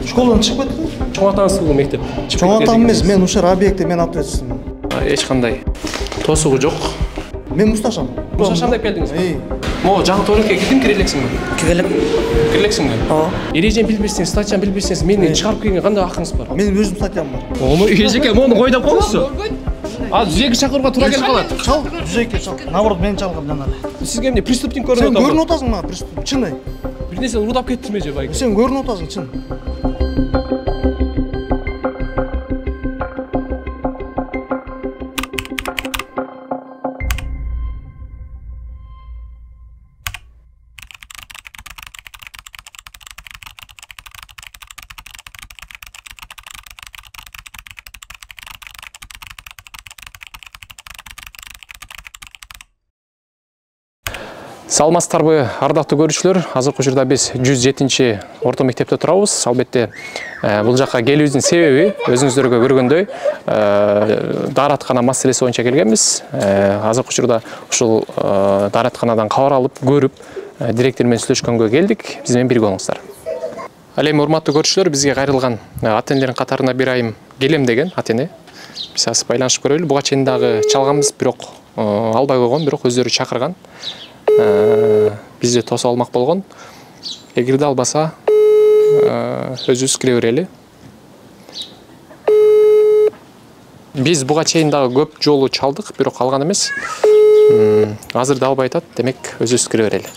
Школадан шығып кеттің? Чоң атаңыздың мектеп. Чоң атам емес, мен Ушар объектте мен отрядчысымын. Ешқандай тосуғы жоқ. Мен Мусташам. Мусташам деп келдіңіз бе? Мо жаңа толыққа кеттің кірелексің бе? Кірелексің бе? Ережені білбесеңіз, статьяны білбесеңіз, мені шығарып келген қандай ақыңыз бар? Менің өзім статьям бар. Оны ежеке, оны қойдап қалыңызшы. Жүзеге шақыруға тура келіп қалады. Чал, жүзеге чал. Наоборот, мен чалғам жанар. Сізге міне преступник көрініп Сен көрініп отырсың маған преступник, чыны. Bir de sen urudap getirmeyece belki. Sen görün otasın çın. Саламатсыздарбы, ардактуу көрүүчүлөр. Азыркы учурда биз 107-чи орто мектепте турабыз. Албетте, бул жакка келүүбүздүн себеби өзүңүздөргө көргөндөй даараткана маселеси боюнча келгенбиз. Азыркы учурда ушул дааратканадан кабар алып, көрүп, директор менен сүйлөшкөнгө келдик. Биз менен бирге болуңуздар. Ал эми урматтуу көрүүчүлөр, бизге кайрылган ата-энелердин катарына бир айым келем деген ата-эне. Биз азыр байланышып көрөлү. Буга чейин дагы чалганбыз, бирок албай койгон, бирок өздөрү чакырган. Бизде тосуп алмак болгон. Эгерде албаса, өзүбүз кире берели. Биз буга чейин дагы көп жолу чалдык, бирок калган эмес. Азыр да албай атат, демек өзүбүз кире берели.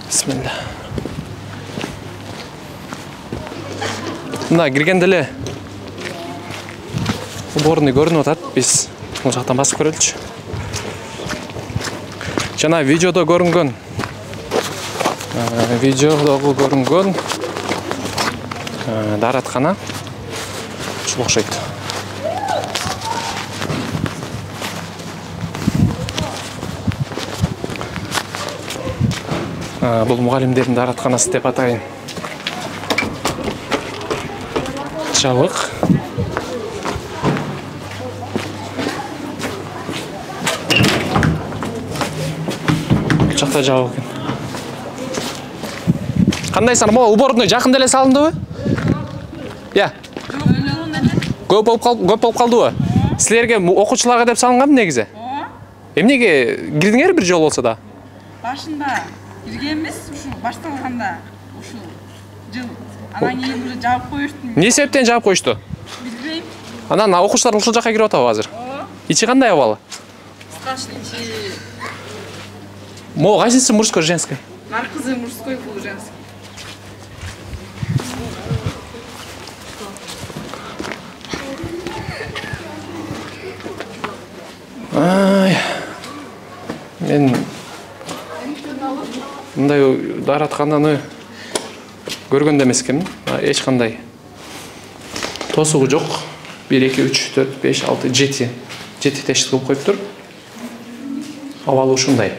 Бисмилла. Мына киргенде эле уборный көрүнүп атат. Биз бул жактан басып көрөлүчү. Жана видеодо көрүнгөн даараткана ушул окшойт. Бул мугалимдердин дааратканасы деп атайын. Жабык. Жакта жабык экен. Кандайсың? Могу уборный жакында эле салындыбы? Я. Көп болуп калдыбы? Силерге окуучуларга деп салынган негизи? Эмнеге кирдиңер бир жол болсо да? Башында киргенбиз, ушу башталганда, ушу жыл. Анан кийин уже жаап коюшту. Эмне себептен жаап коюшту? Билбейм. Анан окуучулар ушул жакка кирип атабы азыр? Ичи кандай абалы? Страшный ичи. Мо кайсысы мужской, женской? Наркозы мужской, бул женский. Мен мындай даараткананы көргөн да эмес экенмин. Эч кандай тосугу жок. 1 2 3 4 5 6 7 тешик кылып коюптур. Абалы ушундай.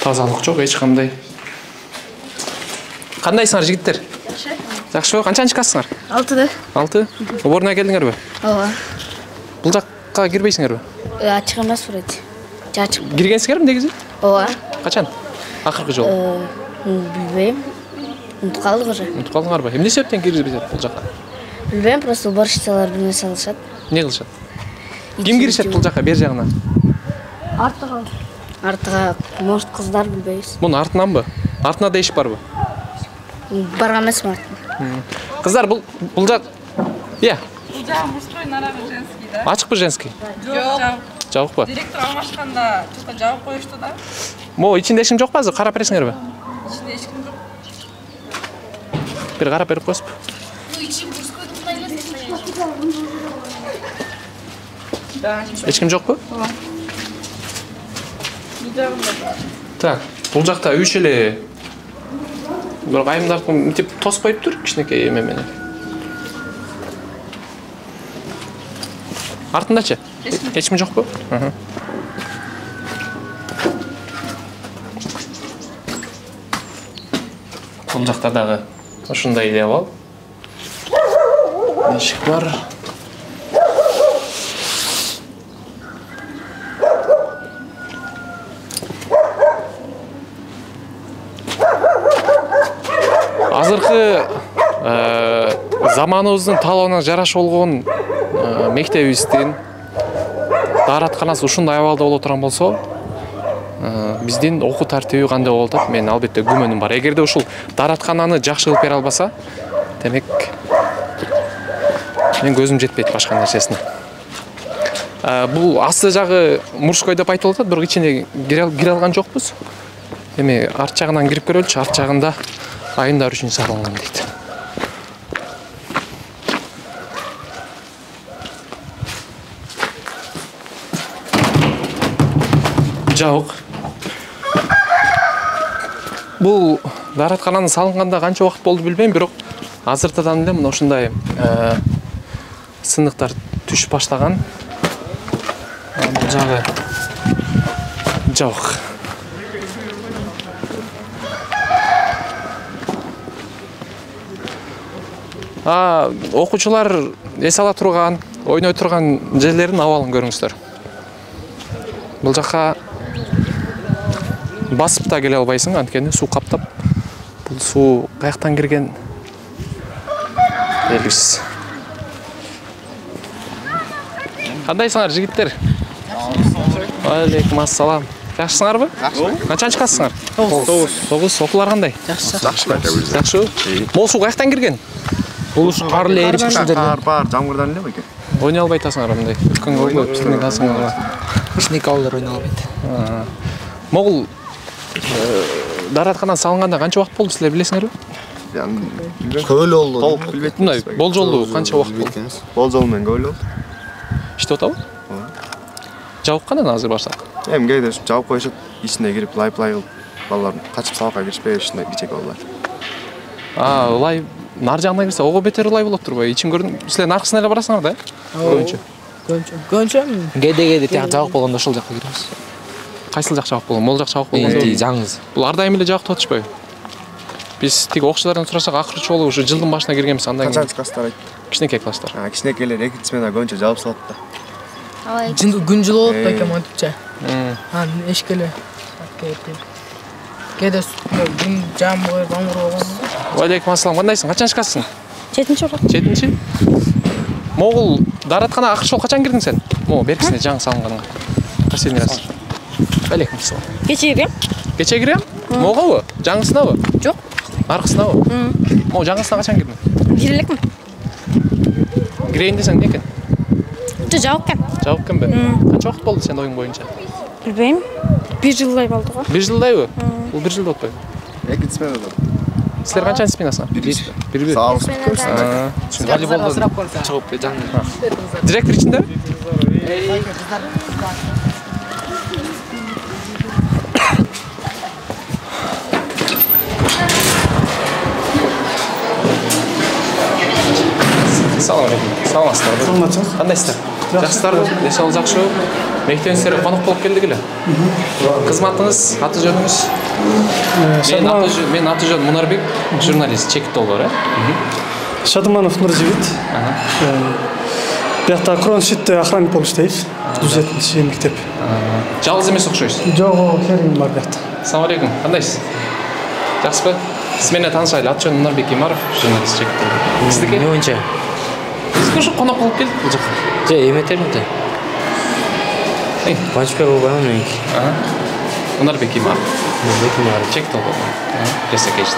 Тазалык жок, эч кандай. Кандайсыңар жигиттер? Жакшыбы? Канчанчы классыңар? 6-да. 6? Уборная келдиңерби? Ооба. Бул жакка кирбейсиңерби? Ачык эмес вроде. Жачык. Киргенсиңерби негизи? Ооба. Качан? Акыркы жолу? Билбейм. Унутуп калдык уже. Унутуп калдыңарбы? Эмне себептен киргизбейт бул жакка? Билбейм, просто уборщицалар бир нерсе кылышат. Эмне кылышат? Ким киришет бул жакка, бер жагына? Артыга, может, кыздар билбейбиз. Мунун артынанбы? Артына да иш барбы? Барган эмесмин артына. Кыздар, бул жак... Иә. Бул жагы мужской, нарагы женский, да? Ачыкпы женский? Жок, Жабыкпы? директор алмашканда что-то жаап коюшту да. Мо ичинде эч ким жокпу азыр? Карап бересиңерби? Ичинде эч ким жок. Бир карап берип коесузбу? Эч ким жокпу? Так, бул жакта үч эле бир айымдар мынтип тосуп коюптур кичинекей эме менен. Артындачы? Эч ким жокпу? Бул жакта дагы ушундай эле абал. Эшик бар. азыркы заманыбыздын талабына жараша болгон мектебибиздин дааратканасы ушундай абалда боло турган болсо, биздин окуу тартиби кандай болуп атат? Мен албетте күмөнүм бар. Эгерде ушул даараткананы жакшы кылып бере албаса, демек мен көзүм жетпейт башка нерсесине. Бул асты жагы мужской деп айтылып атат, бирок ичине кире алган жокпуз. Эми арт жагынан кирип көрөлүчү. Арт жагында айымдар үчүн салынган дейт. Жабык. Бул даараткананын салынганда канча убакыт болду билбейм, бирок азыртадан эле мына ушундай сындыктар түшүп баштаган. Бул жагы жабык. Окуучулар эс ала турган, ойной турган жерлердин абалын көрүңүздөр. Бул жакка басып да келе албайсың, анткени суу каптап. Бул суу каяктан кирген белгисиз. Кандайсыңар, жигиттер? Алейкум ассалам. Жакшысыңарбы? Канчанчы классыңар? 9. Окуулар кандай? Жакшы. Могул суу каяктан кирген? Бул ушу кар эле эрип чыгып бар, жамгырдан эле бекен. Ойнай албай атасыңар мындай. Күнгө болуп, пикник алсаңар. кичине калдар ойнай албайт. Могул дааратканан салынганда канча убакыт болду, силер билесиңерби? Көп эле болду. Толук билбейт. Мындай болжолду канча убакыт болду? Болжол менен көп эле болду. Иштеп атабы? Жабык кандай азыр баштап? Эми кээде жабып коюшат, ичине кирип лай-плай кылып, балалар качып сабакка киришпей ушундай кичек балалар. Ылай нар жагына кирсе, ого бетер ылай болот турбайбы? Ичин көрүн, силер аркысына эле барасыңар да? Көбүнчө кээде тияк жабык болгондо ошол жакка киребиз. Кайсыл жак жабык болгон? Могул жак жабык болгон. Жаңыз. Бул ар дайым эле жабык атышпайбы? Биз тиги окуучулардан сурасак, акыркы жолу ушу жылдын башына киргенбиз, андан кийин. Канчанчы класстар айт? Кичинекей класстар. Кичинекейлер 2 сменада көбүнчө жабып салат да. Күн жылы болот да экен антипче. Эшкеле. Кээде күн жам коюп амыр болгон. Алейкум ассалам, кандайсың? Качанчы классың? 7-чи урок. 7-чи? Могул дааратканага акыркы жолу качан кирдиң сен? Могу беркисине жаңы салынганга. Последний раз. Алейкум ассалам. Кече кирем. Кече кирем? Могобу? Жаңысынабы? Жок. Аркысынабы? Могу жаңысына качан кирдиң? Кирелекмин. Кирейин десең не экен? Жабык экен. Жабык экенби? Канча убакыт болду сен оюң боюнча? Билбейм. 1 жылдай болду го. 1 жылдайбы? Бул 1 жыл болуппайбы? 2 сменада. Силер канчанчы сменасыңар? 1. Сабак. Волейболдон чыгып жаңы. Директор ичиндеби? Салам алейкум. Саламатсыздарбы? Саламатсыз. Кандайсыздар? Жакшысыздарбы? Эсогуңуз жакшыбы? Мектебиңизге конок болуп келдик эле. Кызматыңыз, аты жөнүңүз? Мен аты жөнүм Мунарбек, журналист, чекит долбоор, Шадыманов Нуржигит. Биякта Кроншитте охранник болуп иштейт. 107-чи мектеп. Жалгыз эмес окшойсуз? Жок, херим бар биякта. Assalamu alaikum. Кандайсыз? Жакшыбы? Сиз менен таанышайлы. Аты жөнүм Мунарбек Имаров, журналист, чекит долбоор. Сиздики? Не боюнча? Сиз ушу конок болуп келдик бул жака. Же эметерминде. Бачпек болгон меники. Мунарбек Имаров. Мунарбек Имаров. Чекит долбоор. Пресс-секретарь.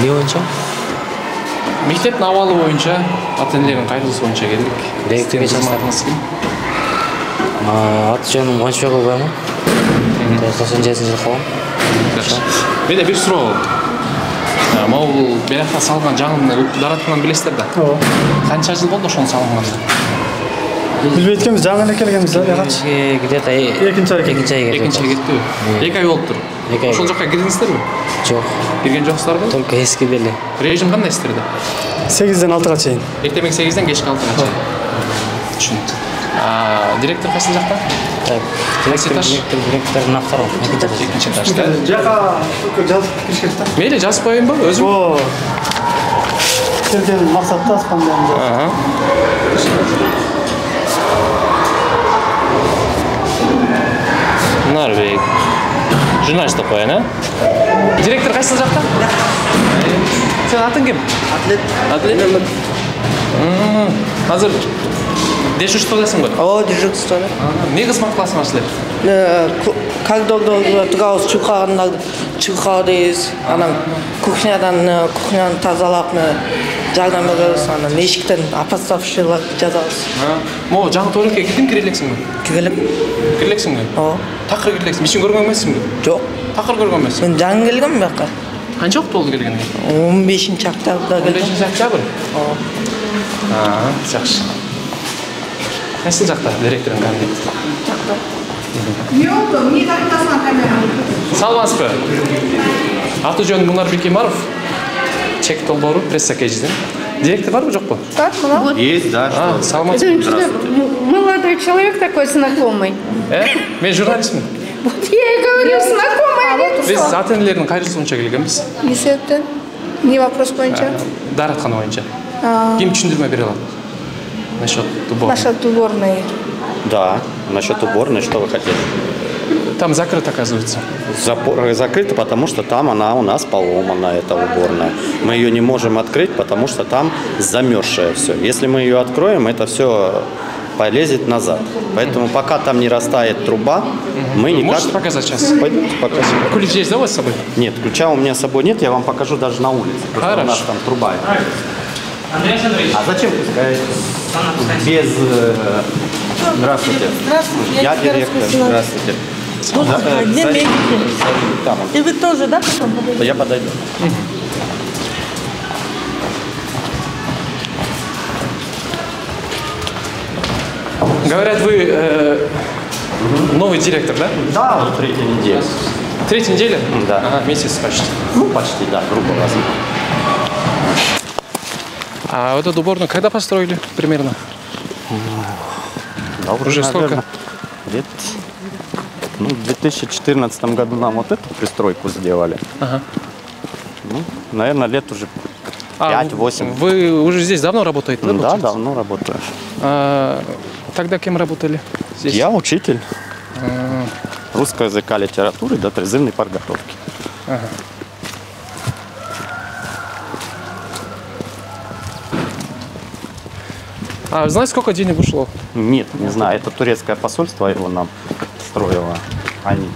Не боюнча? Мектептин абалы боюнча, ата-энелердин кайрылышы боюнча келдик. Директорге кызматыңыз ким? Аты жөнүм Бачпек болгон. 97-жыл калам. Менде бир суроо. Могул биякта салган жаңы дааратканан билесиздер да. Канча жыл болду ошону салганга? Билбейт экенбиз, жаңы эле келгенбиз да, ягачы. Где-то Экинчи ай экинчи ай кеттиби? 2 ай болуптур. Ошол жакка кирдиңиздерби? Жок. Кирген жоксуздарбы? Только эски беле. Режим кандай сиздерде? 8-ден 6-га чейин. Эртең 8-ден кечки 6-га чейин. Түшүндүм. Директор кайсы жакта? Директор на втором. Экинчи этажда. Жака жазып кириш керек да. Мейли, жазып коеюнбу өзүм? Келген максатта аспандан. Норвег. Журналист деп коеюн, Директор кайсы жакта? Сен атың ким? Атлет. Азыр дежурстводасың ғой? О, дежурствода. Не кызмат кыласыңар силер? Коридорда турабыз, чуркадайбыз. Анан кухняны тазалап жардам беребиз. Анан эшиктен опоставщийларды жазабыз. Могу жаңы туалетке кирдиң, кире элексиңби? Кире элексиңби? Ооба. Такыр кире элексиң. Ишин көргөн эмессиңби? Жок. Такыр көргөн эмессиң. Мен жаңы келгем бияка. Канча убакыт болду келгениңе? 15-октябрда келдим. 15-октябрь? Ооба. Жакшы. Кайсы жакта директордун кабинети? Не oldu? Niye takıldasın kamerayı? Саламатсызбы? Аты жөнүм Мунар Бекемаров. Чек долбоору пресса кежидин. Директор барбы, жокпу? Есть, да. Саламатсызбы? Молодой человек такой знакомый. Мен журналистмин. Вот я и говорю, знакомый. Биз ата энелердин кайрылышуунча келгенбиз. Не себептен? Не вопрос боюнча? Даараткана боюнча. Ким түшүндүрмө бере алат? Насчет уборной. Насчет уборной. Да, насчет уборной, что вы хотели? Там закрыто, оказывается. Закрыто, потому что там она у нас поломана, эта уборная. Мы ее не можем открыть, потому что там замерзшее все. Если мы ее откроем, это все полезет назад. Поэтому пока там не растает труба, мы никак... Можете показать сейчас? Пойдемте покажем. Ключ есть, да, у вас с собой? Нет, ключа у меня с собой нет, я вам покажу даже на улице. Хорошо. У нас там труба. А зачем пускать без... Здравствуйте. Здравствуйте. Я директор. Здравствуйте. Где медики? Там. И вы тоже, да, потом подойдете? Я подойду. Говорят, вы новый директор, да? Да, вот третья неделя. Третья неделя? Да. Ага, месяц почти. Ну, почти, да, грубо говоря. А вот эту уборную когда построили примерно? Да, Уже сколько? Лет. Ну, в 2014 году нам вот эту пристройку сделали. Ага. Ну, наверное, лет уже 5-8. Вы уже здесь давно работаете? Да, Да, давно работаю. Тогда кем работали здесь? Я учитель русского языка, литературы до призывной подготовки. Ага. А знаете, сколько денег ушло? Нет, не знаю. Это турецкое посольство его нам строило. Они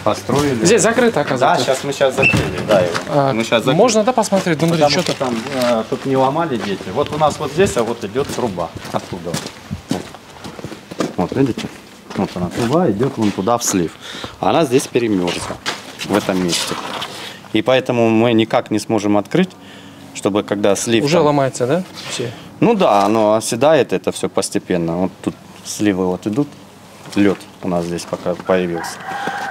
построили. Здесь закрыто, Да, оказывается. мы сейчас закрыли. Да, его. Мы сейчас закрыли. Можно, да, посмотреть? Внутри Потому что-то что там тут не ломали дети. Вот у нас вот здесь, а вот идет труба оттуда. Вот видите? Вот она труба идет вон туда в слив. Она здесь перемерзла в этом месте. И поэтому мы никак не сможем открыть, чтобы когда слив... уже там... ломается, да? Все. Ну да, оно оседает это все постепенно. Вот тут сливы вот идут, лед у нас здесь пока появился.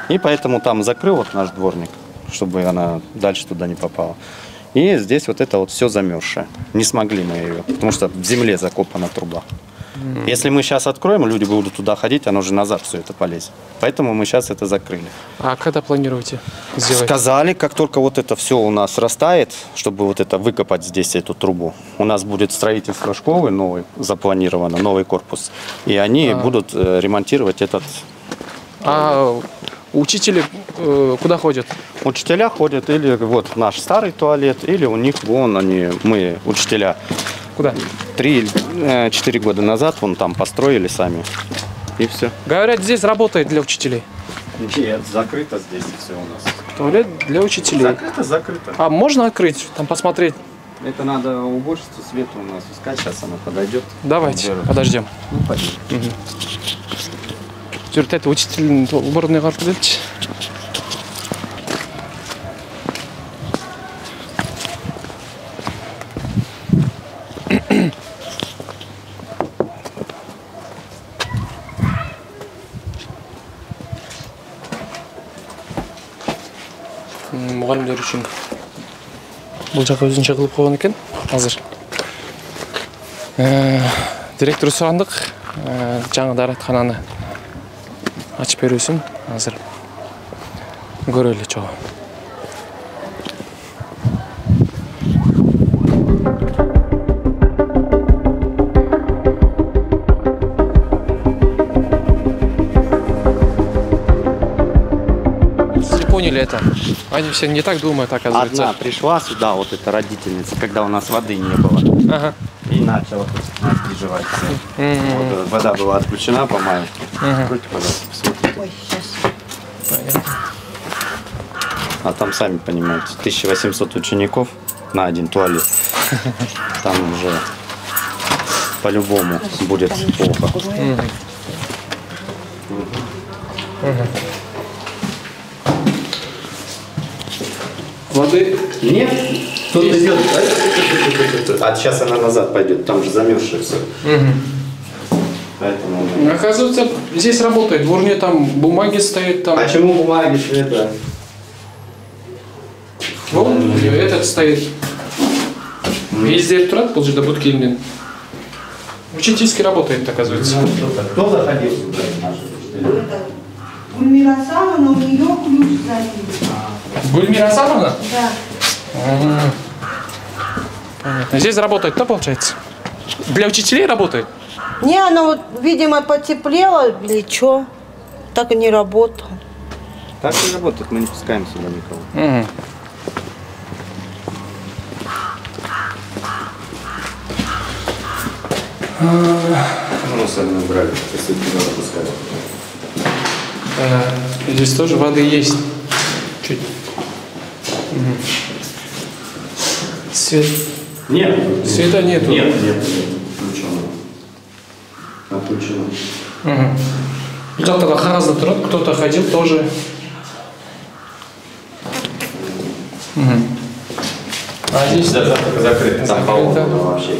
И поэтому там закрыл вот наш дворник, чтобы она дальше туда не попала. И здесь вот это вот все замерзшее. Не смогли мы ее, потому что в земле закопана труба. Если мы сейчас откроем, люди будут туда ходить, оно же назад все это полезет. Поэтому мы сейчас это закрыли. А когда планируете сделать? Сказали, как только вот это все у нас растает, чтобы вот это выкопать здесь эту трубу, у нас будет строительство школы новый, запланировано, новый корпус. И они будут ремонтировать этот... А учители куда ходят? Учителя ходят или вот наш старый туалет, или у них вон они, мы, учителя. Куда? 3-4 года назад вон там построили сами. И все. Говорят, здесь работает для учителей. Нет, закрыто здесь все у нас. Туалет для учителей. Закрыто, закрыто. А можно открыть, там посмотреть? Это надо уборщицу Свету у нас искать, сейчас она подойдет. Давайте, подождем. Ну, пойдем. Жүртәті учитель уборный қарып келді. Мұғалімдер үшін бұл жаққа өзінше қылып қойған екен қазір. Директор сұрандық, жаңа дәретхананы açıp берүүсүн азыр көрөлү чогуу. поняли это. Они все не так думают, оказывается. Одна пришла сюда, вот эта родительница, когда у нас воды не было. Ага. И начала нас переживать. Вот, вода была отключена по маю. Откройте, пожалуйста, посмотрите. Ой, сейчас. Понятно. А там, сами понимаете, 1800 учеников на один туалет. Там уже по-любому будет плохо. Воды? Нет. Тут идет. А сейчас она назад пойдет. Там же замерзшее все. Поэтому... Оказывается, здесь работает. Дворня, там бумаги стоят. Там... Почему бумаги это? Вон, этот стоит. Везде трат, получит до будки. Учительский работает, оказывается. Кто заходил сюда? Гульмира Асановна, у нее ключ забит. Гульмира Асановна? Да. Понятно. Здесь работает, да, получается? Для учителей работает? Не, она вот, видимо, потеплела или что, так и не работала. Так и работает, мы не пускаем сюда никого. Мусорные брали, если туда пускали. Здесь тоже воды есть. Чуть. Свет. Нет. Света нету. Нет. Отключено. Отключено. Кто-то разный труд, кто-то ходил тоже. А здесь закрыто. Там холодно вообще.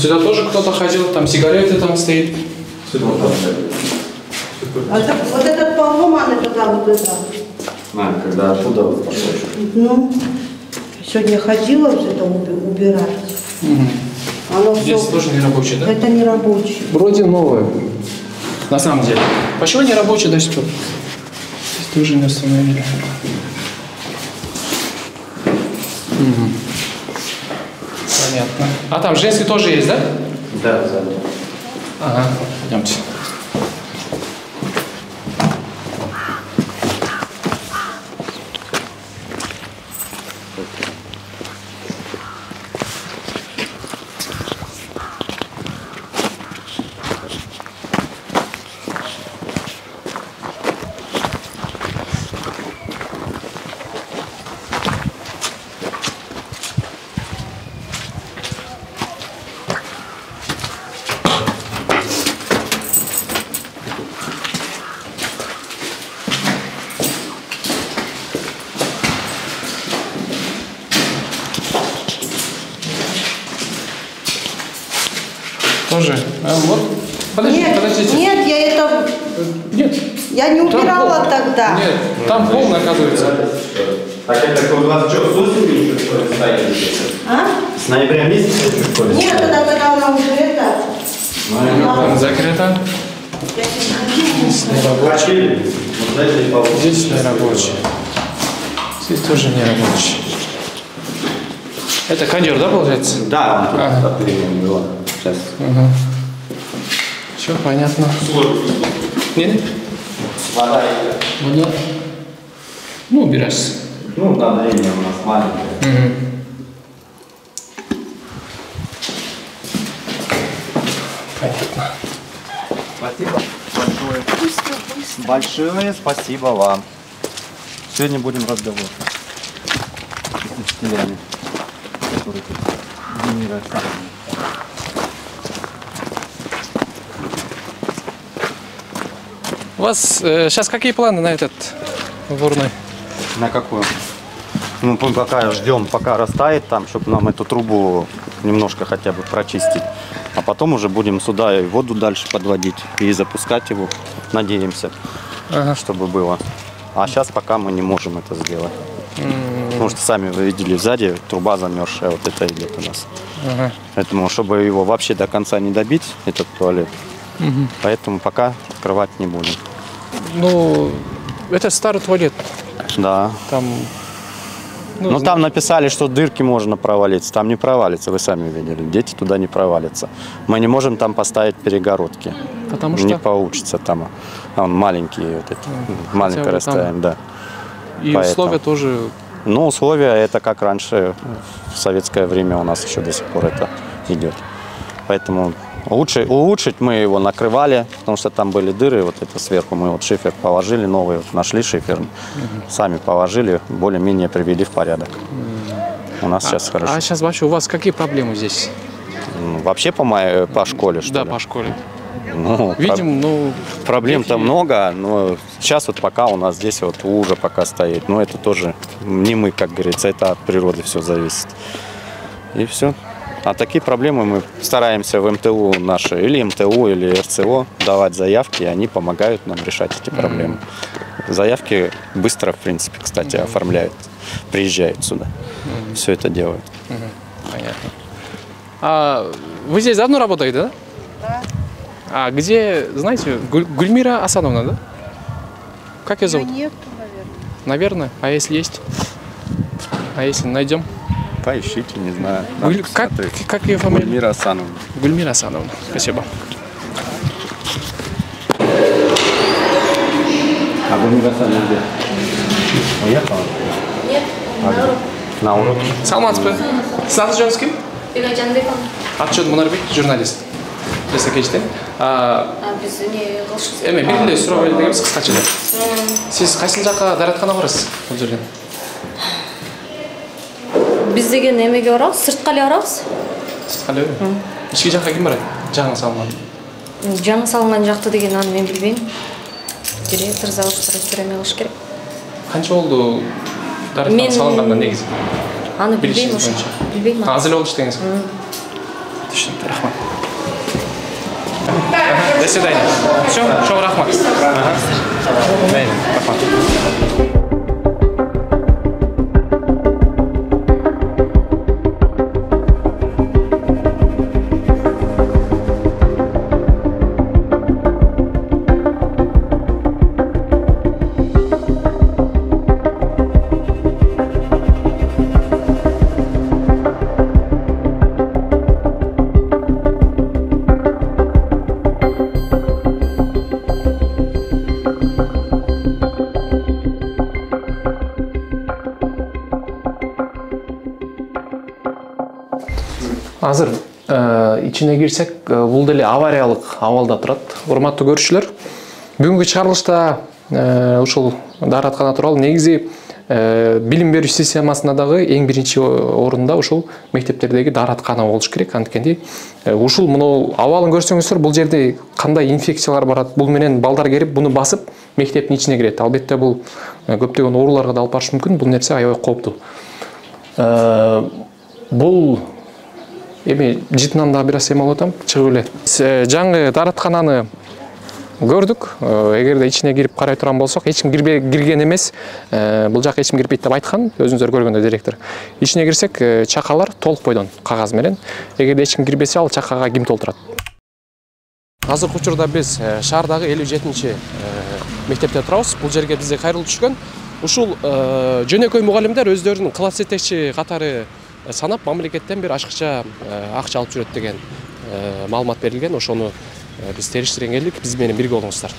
Сюда тоже кто-то ходил, там сигареты там стоит. Сюда там. А так, вот этот поломанный туда вот это. Когда оттуда вот пошел. Ну, сегодня ходила вот это убирать. Оно Здесь все... тоже не рабочий, да? Это не рабочий. Вроде новое. На самом деле. Почему не рабочий до сих пор? Здесь тоже не установили. Понятно. А там женский тоже есть, да? Да, сзади. Ага, пойдемте. Тоже. Вот. Подождите. Нет, я это... Нет. Я не убирала тогда. Нет, там полно, оказывается. Так это у вас что, с осенью что ли стоит? А? С ноября месяца что ли? Нет, тогда, когда она уже это... Там закрыто. Здесь не рабочий. Здесь не рабочий. Здесь тоже не рабочий. Это кондер, да, получается? Да, он тут было. Сейчас. Все понятно. Нет? Вода. Вода. Ну, убираешься. Ну, давление у нас маленькое. Понятно. Спасибо большое. Большое спасибо вам. Сегодня будем разговаривать с учителями, которые тут генерируют. У вас сейчас какие планы на этот сборной? На какую? Ну, пока ждем, пока растает там, чтобы нам эту трубу немножко хотя бы прочистить. А потом уже будем сюда и воду дальше подводить и запускать его, надеемся, чтобы было. А сейчас пока мы не можем это сделать. Потому что сами вы видели, сзади труба замерзшая, вот это идет у нас. Поэтому, чтобы его вообще до конца не добить, этот туалет, поэтому пока открывать не будем. Ну, это старый туалет. Да. Там... Ну, там написали, что дырки можно провалиться. Там не провалится, вы сами видели. Дети туда не провалятся. Мы не можем там поставить перегородки. Потому что не получится там. Он маленький, вот эти, маленькое расстояние, да. И условия тоже... Ну, условия это как раньше, в советское время у нас еще до сих пор это идет. Поэтому улучшить мы его накрывали, потому что там были дыры, вот это сверху мы вот шифер положили, новый нашли шифер, сами положили, более-менее привели в порядок. У нас сейчас хорошо. А сейчас вообще у вас какие проблемы здесь? Вообще по школе, что ли? Да, по школе. Ну, видим, проблем-то много, но сейчас вот пока у нас здесь вот лужа пока стоит, но это тоже не мы, как говорится, это от природы все зависит. И все. А такие проблемы мы стараемся в МТУ наши, или МТУ, или РЦО давать заявки, и они помогают нам решать эти проблемы. Заявки быстро, в принципе, кстати, оформляют, приезжают сюда, все это делают. Понятно. А вы здесь давно работаете, да? Да. А где, знаете, Гульмира Асановна, да? Как ее зовут? Нет, наверное. Наверное. А если есть? А если найдем? Поищите, не знаю. Как ее фамилия? Гульмира Асановна. Гульмира Асановна. Спасибо. А Гульмира Асановна где? Уехала? Нет, на урок. Саламатсызбы. Сіз аты жөніңіз кім? Жанбекова. Аты жөнім Мұнарбек, журналист. Біз не қылышымыз. Белгілі сұрау бердіңіз қысқаша. Сіз қайсыл жаққа дәретхана барасыз бұл жерден? Біз деген емеге барамыз, сыртқа іле барамыз. Сыртқа іле? Ішкі жаққа кім барады? Жаңа салынған. Жаңа салынған жақты деген аны мен білмеймін. Директор заводшылар сөйлемей қалыш керек. Қанша болды дәретхана салынғаннан негізі? Аны білмеймін уже. Білмеймін. Азыр болды іштеңіз? Түсінікті, рахмат. До свидания. Все, шоу рахмат. Рахмат. Азыр ичине кирсек, бул деле авариялык абалда турат. Урматтуу көрүүчүлөр, бүгүнкү чыгарылышта ушул даараткана тууралуу негизи билим берүү системасында дагы эң биринчи орунда ушул мектептердеги даараткана болуш керек. Анткени ушул мына абалын көрсөңүздөр, бул жерде кандай инфекциялар барат, бул менен балдар келип буну басып мектептин ичине кирет. Албетте бул көптөгөн ооруларга да алып барышы мүмкүн. Бул нерсе аябай кооптуу. Бул эми жытынан да бир аз эме болуп атам, чыгып эле. Жаңы даараткананы көрдүк. Эгерде ичине кирип карай турган болсок, эч ким кирген эмес. Бул жакка эч ким кирбейт деп айткан, өзүңүздөр көргөндөй директор. Ичине кирсек, чакалар толук бойдон кагаз менен. Эгерде эч ким кирбесе, ал чакага ким толтурат? Азыркы учурда биз шаардагы 57-чи мектепте турабыз. Бул жерге бизге кайрылып түшкөн. Ушул жөнөкөй мугалимдер өздөрүнүн класс жетекчи катары санап, мамлекеттен бир ашкыча акча алып жүрөт деген маалымат берилген. Ошону биз териштирген келдик. Биз менен бирге болуңуздар.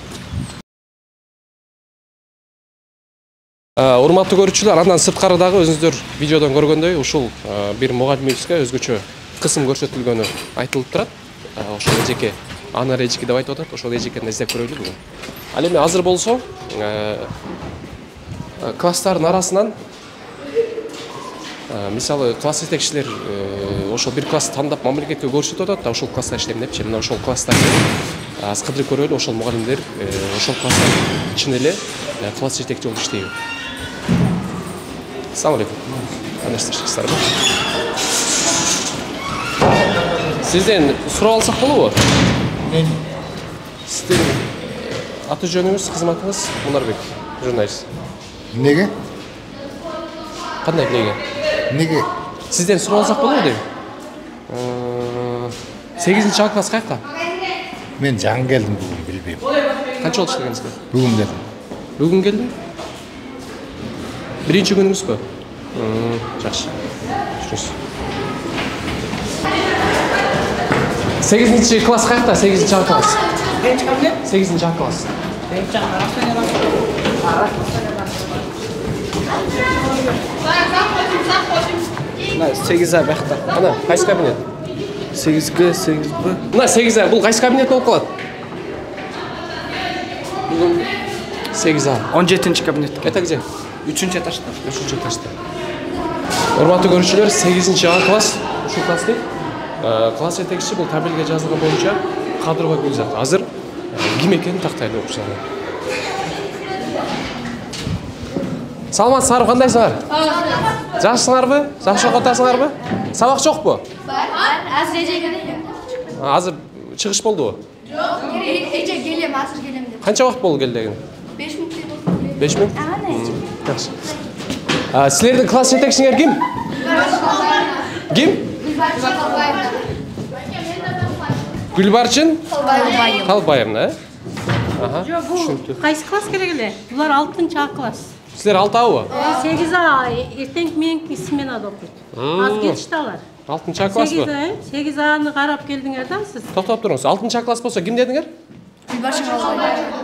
Урматтуу көрүүчүлөр, андан сырткары дагы өзүңүздөр видеодон көргөндөй ушул бир мугалимибизге өзгөчө кысым көрсөтүлгөнү айтылып турат. Ошол эжеке анар эжеке деп айтып атат. Ошол эжекени издеп көрөлү бүгүн. Ал эми азыр болсо класстардын арасынан мисалы класс жетекчилер ошол бир класс тандап мамлекетке көрсөтүп атат да, ошол класста иштейм депчи. Мына ошол класста аз кыдырып көрөлү, ошол мугалимдер ошол класстын ичинде эле класс жетекчи болуп иштейби. Ассалам алейкум. Кандайсыздар? Сизден сурап алсак болобу? Сиздин аты жөнүңүз, кызматыңыз? Мунарбек, журналист. Неге? Кандай неге? Неге? Сизден сурап алсак болобу дейм. 8-чи класс каяка? Мен жаңы келдим бүгүн, билбейм. Канча болуп иштегенсиз? Бүгүн келдим. Бүгүн келдим? Биринчи күнүңүзбү? Жакшы. Жүрүңүз. 8-чи класс каяка? 8-чи класс. Birinci kabine? 8-ci A класс. Мына 8 A бақта. Ана, қайсы кабинет? 8G, 8B. Мына 8A, бұл қайсы кабинет болып қалады? 8A. 17-ci кабинет. Это где? 3-cü этажда. 3-cü этажда. Урматтуу көрүүчүлөр, 8-ci A класс, ушул класс дейт. Класс жетекчиси бул табелге жазылган боюнча Кадырова Гүлзат. Азыр ким экенин тактайлы окушалы. Саламатсыздарбы, кандайсыңар? Жакшысыңарбы? Жакшы окуп атасыңарбы? Сабак жокпу? Бар. Азыр эже келем. Азыр чыгыш болдубу? Жок, эже келем, азыр келем деп. Канча убакыт болду келдегин? 5 мүнөттөй болду. 5 мүнөт? Жакшы. Силердин класс жетекчиңер ким? Ким? Гүлбарчын Калбаевна, Жок, бул кайсы класс керек эле? Булар 6-cı A класс. Силер 6-абы? 8A эртең менин сменада окуйт. Аз кетишти алар. 6-cı A классбы? 8A'ны карап келдиңер да сиз. Токтоп туруңуз. 6-cı A класс болсо ким дедиңер? Гүлбарчын Калбаевна.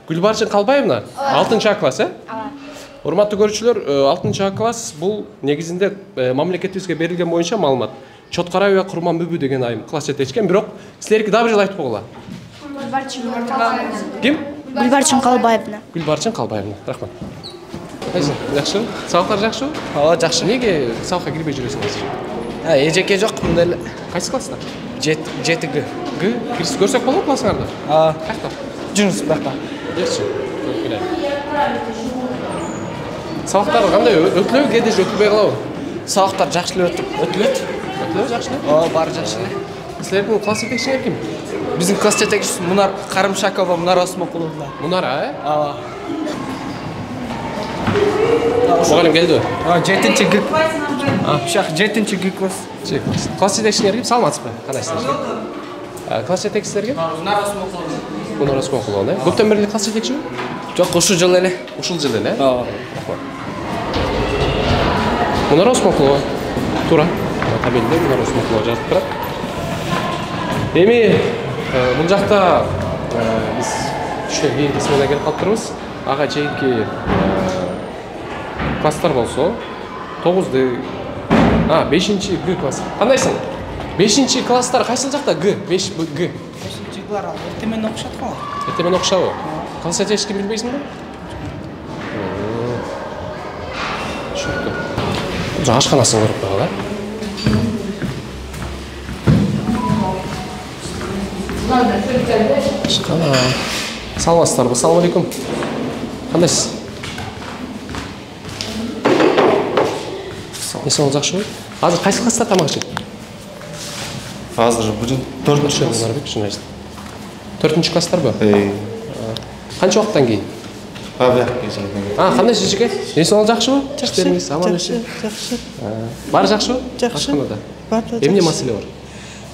Гүлбарчын Калбаевна? 6-cı A класс, Урматтуу көрүүчүлөр, 6-cı A класс бул негизинде мамлекетибизге берилген боюнча маалымат. Чоткараева Курман Бүбү деген айым класс жетекчикен, бирок силердики дагы бир жолу айтып койгула. Ким? Гүлбарчын Калбаевна. Гүлбарчын Калбаевна. Рахмат. Кайсы? Жакшы? Сабактар жакшы? Ооба, жакшы. Неге сабакка кирбей жүрөсүңүз? Эжеке жок, мындай эле. Кайсы класста? 7G. Г? Кирсиз көрсөк болобу классыңарды? Кайда? Жунус бака. Жакшы. Көрүп келели. Сабактар кандай өтүлөбү, кээде өтүлбөй калабы? Сабактар жакшы эле өтүлөт. Өтүлөбү жакшы эле? Ооба, баары жакшы эле. Силердин класс жетекчиңер ким? Биздин класс жетекчиси Мунар Карымшакова, Мунар Осмокуловна. Мунара, Ооба. Мугалим келди. 7-ci G. Ушак 7-ci G класс. Класс жетекчиңер ким? Саламатсызбы? Кандайсыздар? Класс жетекчисиңер ким? Мунар Осмокуловна. Мунар Осмокуловна. Көптөн бери класс жетекчиби? Жок, ушул жылы эле. Ушул жылы эле? Ооба. Мунар Осмокулова. Туура. Табелде Мунар Осмокулова жазып турат. Эми бул жакта биз түштөн кийинки сменага келип калыптырбыз. Ага чейинки класстар болсо 9-ды, 5-ci Г класс. Кандайсың? 5-ci класстар кайсыл жакта? Г, 5Г. 5-ci Глар ал. Эртемен окушат го. Эртемен окушабы? Класс жетекчисин билбейсиңби? Түшүнүктүү. Ашканасын көрүп койгула. Ашкана. Саламатсыздарбы? Ассалам алейкум. Кандайсыз? Эсен жакшыбы? Азыр кайсы класста тамак ичет? Азыр бир 4-cü класс. 4-cü класстарбы? Канча убакыттан кийин? Кандай жеке? Эсен жакшыбы? Жакшыбы. Аман өсү. Жакшы. Баары жакшыбы? Жакшы. Бар. Эмне маселе бар?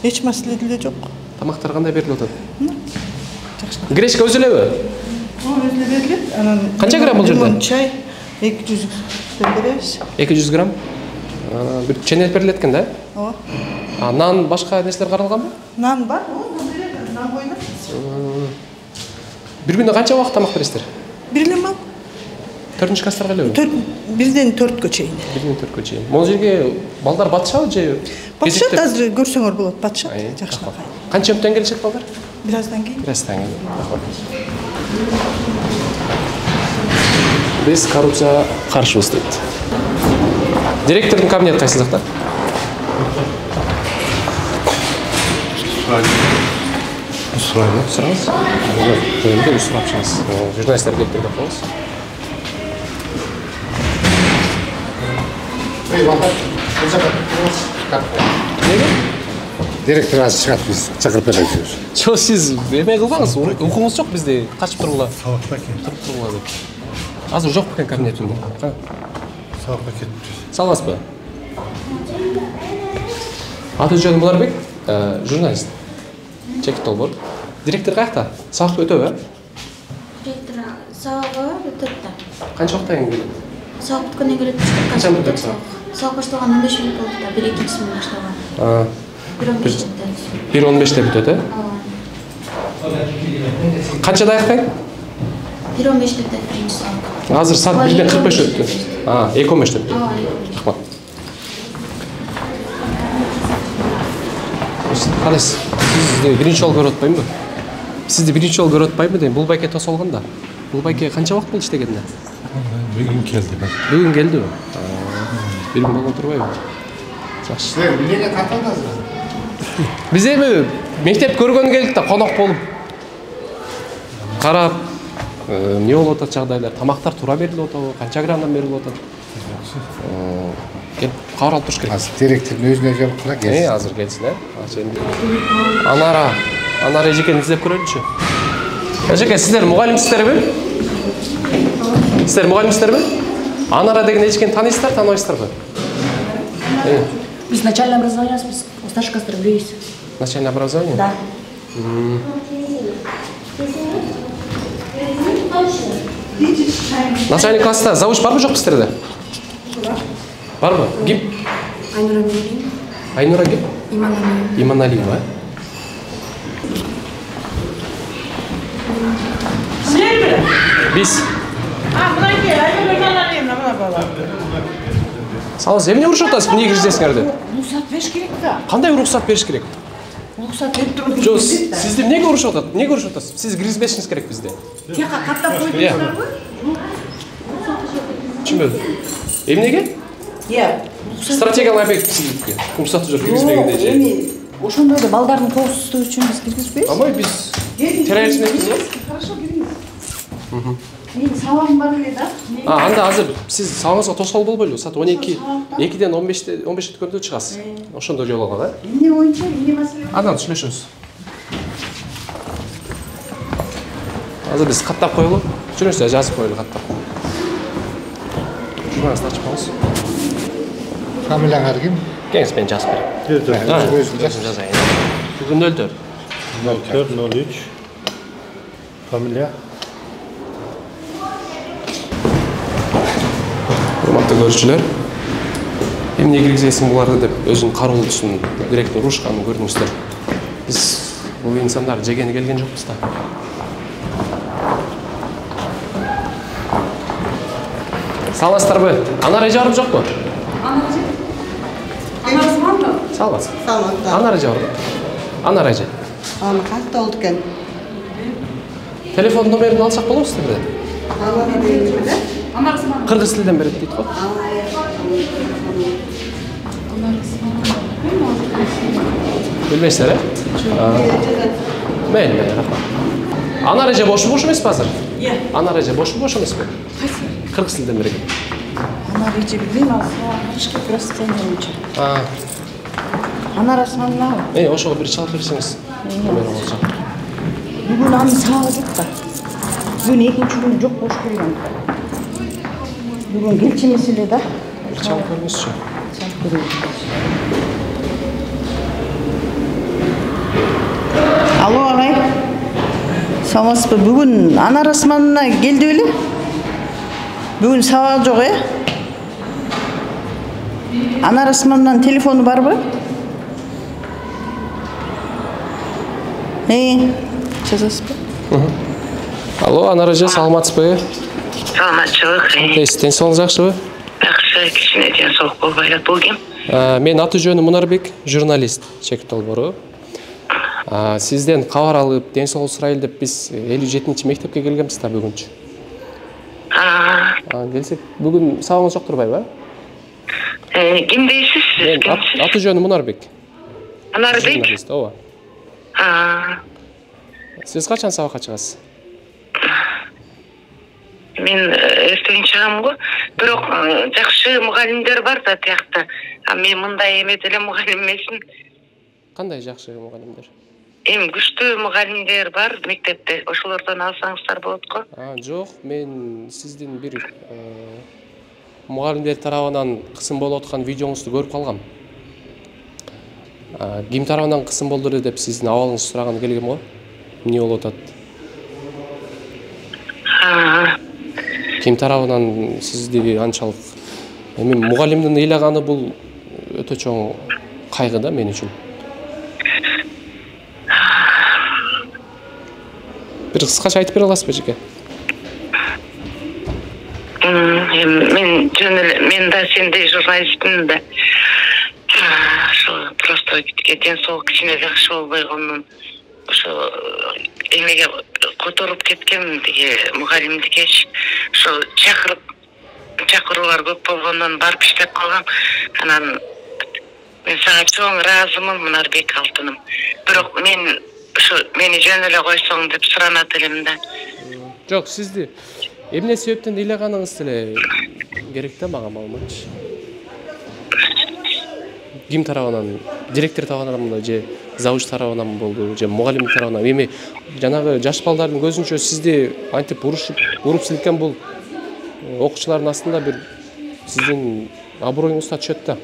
Эч маселе деле жок. Тамактар кандай берилип атат? Гречка өзү элеби? Өзү берилет. Анан канча грамм бул жерде? Чай 200 беребиз. 200 грамм. Бир ченет берилет экен да? Ооба. Нан башка нерселер каралганбы? Нан бар, нан коюлат. Бир күндө канча убакыт тамак бересиздер? Бир эле мал. 4-cü класстарга элеби? 1-ден 4-кө чейин. 1-ден 4-кө чейин. Могу жерге балдар батышабы же? Батышат, азыр көрсөңөр болот, батышат. Жакшы. Канча мүнөттөн келишет балдар? Бираздан кийин. Бираздан кийин. Биз коррупцияга каршыбыз дейт. Директордун кабинети кайсы жакта? Сураңыз. Жөнүндө сурап чыгыңыз. Журналисттер келип турат болуңуз. Директор азыр чыгат, биз чакырып беребиз. Жок, сиз эме кылбаңыз, укуңуз жок бизде, качып тургула. Сабакка кетип тургула деп. Азыр жок экен кабинетимде. Сабакка кетип. Саламатсызбы? Аты жөнүм Буларбек, журналист. Чекит Толбор. Директор каякта? Сабак өтөбү? Директор сабагы өтөт да. Канча убакыттан кийин келет? Сабак бүткөндөн келет. Канча мүнөт өтөт? Сабак башталгандан 5 мүнөт болду да, 1-2 смена башталган. 1:15 1:15 бүтөт, Канчада аяктай? 1:15 өтеді бірінші сабақ. Азыр саат 1:45 өттү. 2:15 өттү. Рахмат. Қалайсыз? Сізді бірінші жол көріп отпаймын ба? Сізді бірінші жол көріп отпаймын деймін. Бұл байке тосолған да. Бұл байке қанша уақыт болды іштегенде? Бүгін келді. Бүгін келді ме? Bir gün болған тұрбай ма? Жақсы. Неге қаталдасыз? Біз эми мектеп көргөн келдік та қонақ болып. Қарап, не болуп атат жағдайлар, тамақтар тура берилип атабы, қанша граммдан берилип атат? Келіп қабар алып тұрыш керек. Азыр директордун өзүнө келип кала келсин. Азыр келсин, Анара эжекени издеп көрөлүчү. Эжеке, сиздер мугалимсиздерби? Сиздер мугалимсиздерби? Анара деген эжекени таанайсыздар, тааныбайсыздарбы? Biz начальное образование, biz у старших классов билебиз. Начальное образование? Да. Начальный класста завуч барбы жок сиздерде? Барбы? Ким? Айнура Мирин. Айнура ким? Иманалиева. Иманалиева. Биз. Мынакей, Айнура Иманалиевна, мына бала. Сал, эмне урушуп атасыз? Эмне киргизесиңерди? Рұқсат беріш керек та. Кандай уруксат бериш керек? Рұқсат беріп тұрып. Жо, сизди эмнеге урушуп атат? Эмнеге урушуп атасыз? Сиз киргизбешиңиз керек бизде. Тияққа қаттап қойдыңыздар ғой? Түшүнбөдүм. Эмнеге? Стратегиялык объект сиздики. Уруксаты жок киргизбегенде же. Ошондой эле балдардын коопсуздугу үчүн биз киргизбейбиз. Амай биз террорист эмеспиз го? Хорошо, кириңиз. Менин сабагым бар эле да. Анда азыр сиз сабагыңызга тосол болбойлу. Саат 12:ден 15 өткөндө чыгасыз. Ошондо жол алган, Эмне боюнча, эмне маселе? Андан сүйлөшөбүз. Азыр биз каттап коелу. Жүрөңүздөр, жазып коелу каттап. Журналист ачпаңыз. Фамилияңар ким? Кеңес мен жазып берем. Өзүм жазайын. Бүгүн 04. 0403. Фамилия? Урматтуу көрүүчүлөр, эмне киргизесиң буларды деп өзүнүн кароолчусунун директор урушканын көрдүңүздөр. Биз бул инсандар жегени келген жокпуз да. Саламатсыздарбы? Анар эже барып жокпу? Анарсы барбы? Саламатсыз. Саламатсыз. Анар эже барбы? Анар эже. Аны кантип болду экен? Телефон номерин алсак болобу сиздерде? Анарсы барбы? Кыргыз тилинен берет дейт го. Билбейсиздер, Мейли, рахмат. Анар эже бош эмеспи азыр? Анар эже бош эмеспи? Кайсы? Кыргыз тилинен берет. Анар эже билбейм, ашка простыня боюнча. Анар Асманова. Ошого бир чалып берсеңиз. Номер болсо. Бүгүн анын сабагы жок да. Бүгүн экинчи күнү жок, бош койгон. Бүгүн келчү эмес эле да. Бир чалып көрүңүзчү. Чалып көрөйүн. Алло, агай. Саламатсызбы? Бүгүн Анар Асмановна келди беле? Бүгүн сабагы жок, Анар Асмановнанын телефону барбы? Жазасызбы? Алло, Анар эже, саламатсызбы? Саламатчылык. Кантесиз, ден-соолугуңуз жакшыбы? Жакшы, кичине ден-соолук болбой. Бул ким? Мен аты жөнүм Мунарбек, журналист, чек долбоору. Сизден кабар алып, ден-соолук сурайлы деп биз 57-чи мектепке келгенбиз да бүгүнчү. Келсек, бүгүн сабагыңыз жок турбайбы? Ким дейсиз? Аты жөнүм Мунарбек. Мунарбек? Ооба. Сиз качан сабакка чыгасыз? Мен эртең чыгам го. Бирок жакшы мугалимдер бар да тиякта. Мен мындай эме деле мугалим эмесмин. Кандай жакшы мугалимдер? Эми күчтүү мугалимдер бар мектепте. Ошолордон алсаңыздар болот го. Жок, мен сиздин бир мугалимдер тарабынан кысым болуп аткан видеоңузду көрүп калгам. Ким тарабынан кысым болду эле деп сиздин абалыңызды сураганы келгем го. Эмне болуп атат? Ким тарабынан сизди анчалык эми мугалимдин ыйлаганы бул өтө чоң кайгы да мен үчүн. Бир кыскача айтып бере аласызбы, эжеке? Мен да сендей журналистмин да. Ошо просто ден соолук кичине жакшы болбой койгондон ошо эмеге которуп кеткем тиги мугалимдикечи. Ошо чакыруулар көп болгондон барып иштеп калгам. Анан мен сага чоң ыраазымын, Мунарбек алтыным. Бирок мен ошо мени жөн эле койсоң деп суранат элем да. Жок, сизди эмне себептен ыйлаганыңыз деле керек да мага маалыматчы. Ким тарабынан, директор тарабынан же завуч тарабынан болду, же мугалим тарабынан. Эми жанагы жаш балдардын көзүнчө сизди антип уруп силкен бул окуучулардын астында бир сиздин аброюңузга түшөт да.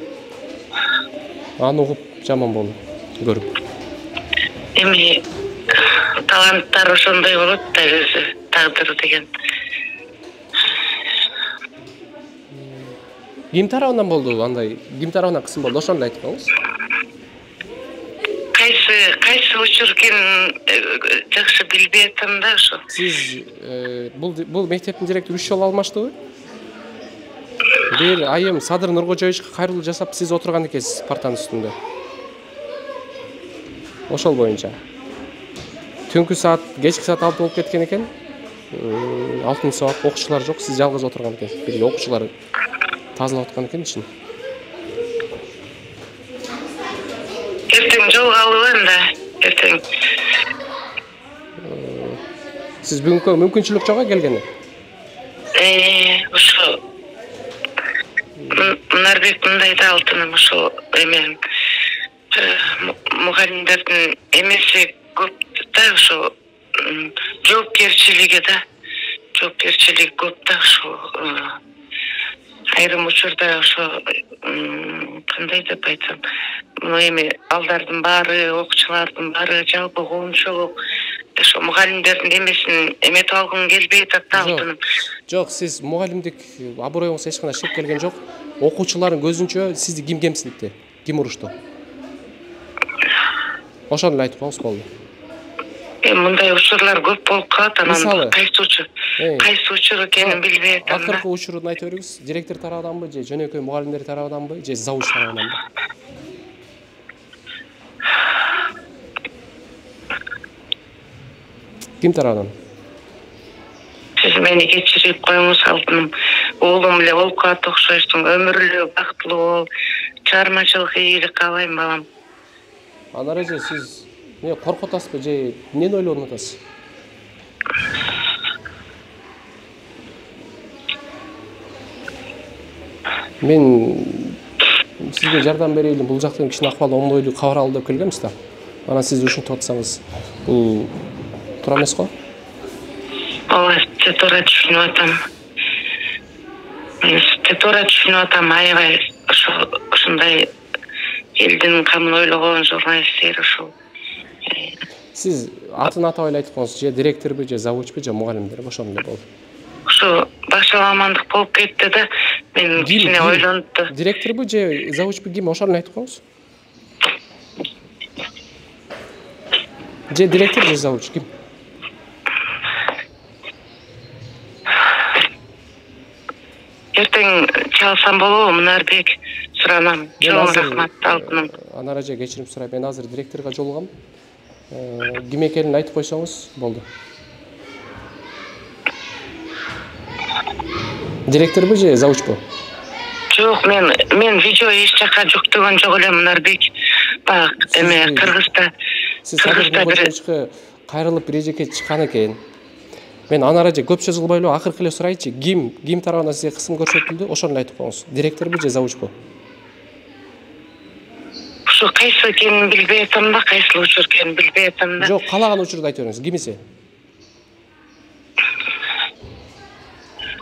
Аны угуп жаман болду, көрүп. Эми таланттар ошондой болот да, өзү тагдыр деген. Ким тарабынан болду андай? Ким тарабынан кысым болду? Ошону айтып коңуз. Кайсы учур экенин жакшы билбей атам да ошо. Сиз бул мектептин директору 3 жолу алмаштыбы? Бир айым Садыр Нуркожоевичке кайрылуу жасап, сиз отурган экенсиз партанын үстүндө. Ошол боюнча. Түнкү саат, кечки саат 6 болуп кеткен экен. 6 саат окуучулар жок, сиз жалгыз отурган экенсиз. Бир окуучулар тазалап аткан экен ичин. Эртең жолго алып да, эртең. Сиз бүгүнкү мүмкүнчүлүк жокко келгени? Ошо Мунарбек мындай да алтыным, ошо эмен мугалимдердин эмеси көп да, ошо жоопкерчилиги көп да, ошо айрым учурда ошо кандай деп айтсам, эми балдардын баары, окуучулардын баары жалпы коомчулук ошо мугалимдердин эмесин эметип алгым келбей атат да алтыным. Жок, сиз мугалимдик аброюңуз эч кандай шек келген жок. Окуучулардын көзүнчө сизди ким кемсинтти? Ким урушту? Ошону эле айтып коңуз болду. Мындай учурлар көп болуп калат, анан кайсы учур экенин билбей атам да. Акыркы учурун айтып бериңиз. Директор тарабыданбы же жөнөкөй мугалимдер тарабыданбы же завуч тарабынан? Ким тарабынан? Сиз мени кечирип коюңуз алтыным. Уулум эле болуп калат окшойсуң, өмүрлүү бактылуу бол, чыгармачылык ийгилик каалайм балам. Анан эже сиз эмне коркуп атасызбы же эмнени ойлонуп атасыз? Мен сизге жардам берейли, бул жактан кичине акыбал оңдойлуу кабар алып деп келгемиз да. Анан сиз ушинтип атсаңыз, бул туура эмес го? Ооба, туура түшүнүп атам. Мен туура түшүнүп атам, аябай ушундай элдин камын ойлогон журналисттер ошол. Сиз атын атап айтып коңуз, же директорбу, же завучпу, же мугалимдерби, ошону эле болду. Ошо башаламандык болуп кетти да, мен кичине ойлонуп да. Директорбу, же завучпу, ким, ошону айтып коңуз. Же директор, же завуч, ким? Эртең чалсам болобу, Мунарбек, суранам. Чоң рахмат алтыным. Анар эже кечирим сурайм, мен азыр директорго жолугам. Ким экенин айтып койсоңуз болду. Директорбу же завучпу? Жок, мен видео эч жака жүктөгөн жок элем, Мунарбек. Бак, эме Кыргызда бир кайрылып бир эжеке чыккан экен. Мен Анар эже көп сөз кылбай эле акыркы эле сурайчы, ким тарабынан сизге кысым көрсөтүлдү, ошону айтып коңуз. Директорбу же завучпу? Ошо кайсы экенин билбей атам да, кайсы учур экенин билбей атам да. Жок, каалаган учурду айтып бериңиз, кимиси?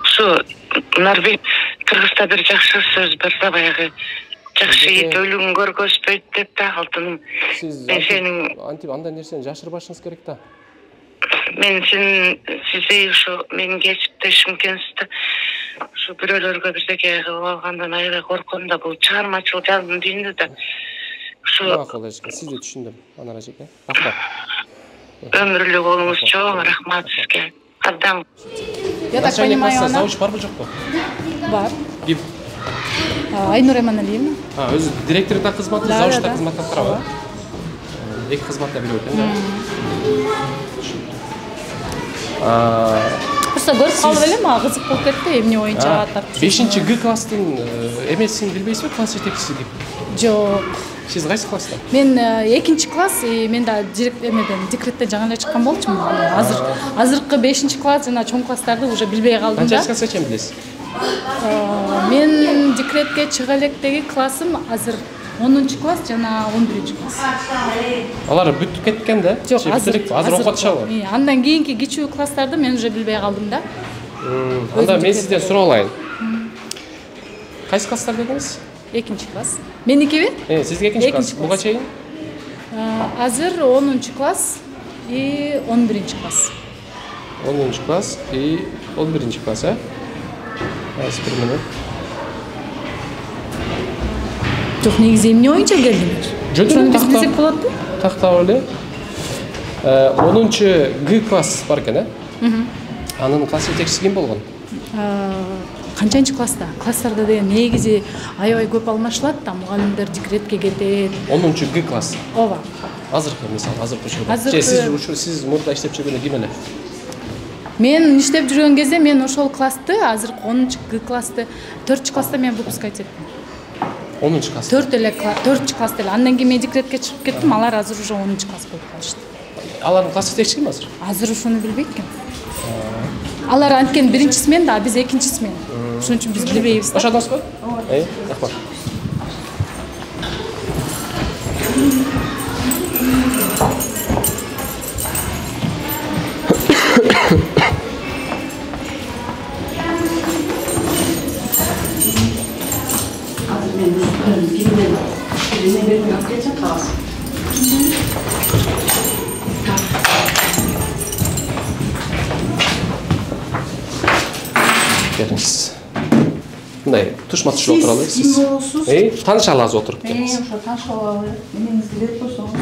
Ошо Мунарбек Кыргызда бир жакшы сөз бар да, баягы жакшы ит өлүгүн көргөзбөйт деп да, алтыным. Мен сенин антип андай нерсени жашырбашыңыз керек да. Мен сиздей ошо менин кесипте Шымкентте ошо бирөөлөргө бирдеке кылып алгандан аябай корком да, бул чыгармачылык жагдын дүйнөдө да. Ошо макул эже, сизди түшүндүм, Анар эжеке. Рахмат. Өмүрлүк болуңуз чоң рахмат сизге. Абдан. Я так понимаю, она... Завуч барбы жокпу? Бар. Ким? Айнура Эммануиловна. Өзү директорда кызматы, завучта кызмат атырабы? Эки кызматта билип экен да. Просто көрүп калып элем, мага кызык болуп кетти, эмне боюнча тартып. 5-Г класстын эмесин билбейсизби, класс жетекчиси деп? Жок. Сиз кайсы класста? Мен 2 класс, мен да декреттен жаңы эле чыккан болчумун. Азыркы 5 класс жана чоң класстарды уже билбей калдым да. Канча жашка чейин билесиз? Мен декретке чыга электеги классым азыр 10 класс жана 11 класс. Алар бүтүп кеткен да? Жок, азыр окуп атышабы? Андан кийинки кичүү класстарды мен уже билбей калдым да. Анда мен сизден сурап алайын. Кайсы класстар дедиңиз? 2 класс. Меникиби? Сизге 2 класс. Буга чейин? Азыр 10 класс и 11 класс. 10 класс и 11 класс, а? Бір минут. Жоқ, негізі емне ойынша келдіңіз? Жөндірін тақтап болады? Тақтап өлі. 10 Г класс бар екен, Анын класс жетекшісі кем болған? Қанчанчы класста? Класстарда деген негізі аябай көп алмашылады да, мұғалімдер декретке кетеді. 10 Г класс? Ова. Азырқы, мысалы, азырқы үшірді. Сіз мұрда іштеп жүргені кемені? Мен иштеп жүргөн кезде мен ошол классты, азыркы 10 Г классты 4 класста мен выпускать эттим. 10 класс. 4 класста эле. Андан кийин мен декретке чыгып кеттим, алар азыр уже 10 класс болуп калышты. Алардын класс жетекчиси ким азыр? Азыр ошону билбейт экен. Алар анткени биринчиси мен да, биз экинчиси мен. Ошон үчүн биз билбейбиз да. Ошадыңызбы? Рахмат. Беріңіз. Мындай тұшма-тұшма отыралы. Сіз кім боласыз? Таныша аласыз отырып келіңіз. Ошо таныша алалы. Меніңізді беріп қойсаңыз.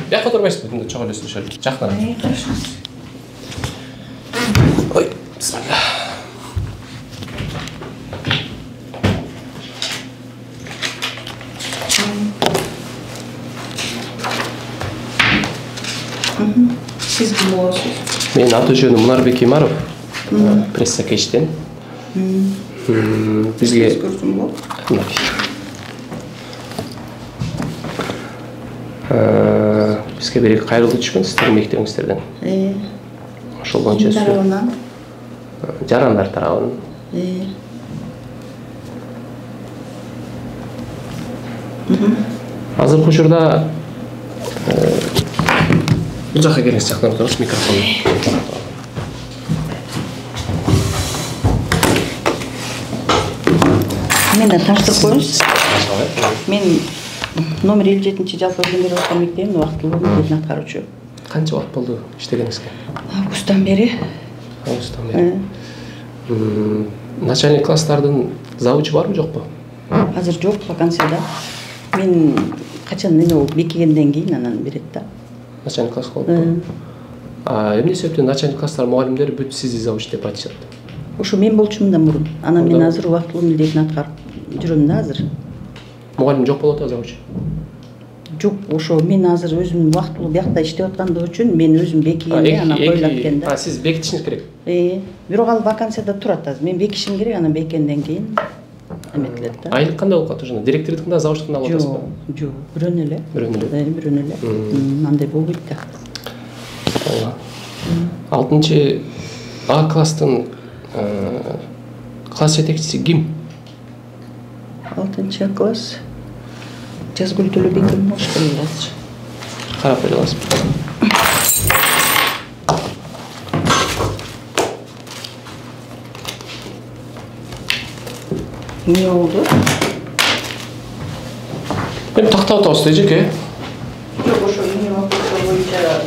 Бияққа отырмайсыз ба? Чоң элесин шөл. Жақынара. Хорошо. Ой, бисмилла. Сіз кім боласыз? Мен аты жөнүм Мунарбек Имаров. Пресс-сакечтен. Бизге бизге бир кайрылуу түшкөн сиздердин мектебиңиздерден. Ошол боюнча тарабынан. Жарандар тарабынан. Азыркы учурда бул жака келиңиз, жакын отуруңуз, микрофон. Мені таныштырып қойыңыз. Мен номер 57-ші жалпы өлгендер орта мектебінің уақытылы міндетін атқарушы. Қанша уақыт болды иштегениңизге? Августтан бері. Августтан бері. Начальник класстардын завучу барбы, жокпу? Азыр жок, вакансияда. Мен качан мени бекигенден кийин анан берет да. Начальник класс болуп. Эмне себептен начальник класстар мугалимдер бүт сизди завуч деп айтышат? Ошо мен болчумун да мурун. Анан мен азыр убактылуу милдетин аткарып жүрөм да азыр. Мугалим жок болот азыр завуч? Жок, ошо мен азыр өзүм убактылуу биякта иштеп аткандыгы үчүн мен өзүм бекигенде анан коюлат экен да. Сиз бекитишиңиз керек. Бирок ал вакансияда турат азыр. Мен бекишим керек, анан бекигенден кийин эметилет да. Айлык кандай болуп калат ошондо? Директордук да, завучтук да алып атасызбы? Жок, бирөөнү эле. Бирөөнү эле. Андай болбойт да. 6 А класстын класс жетекчиси ким? 6 класс. Жазгүл Төлөбекова болуш керек азыр. Карап бере аласызбы? Эмне болду? Эми тактап атабыз да эжеке. Жок, ошо эмне вопросу боюнча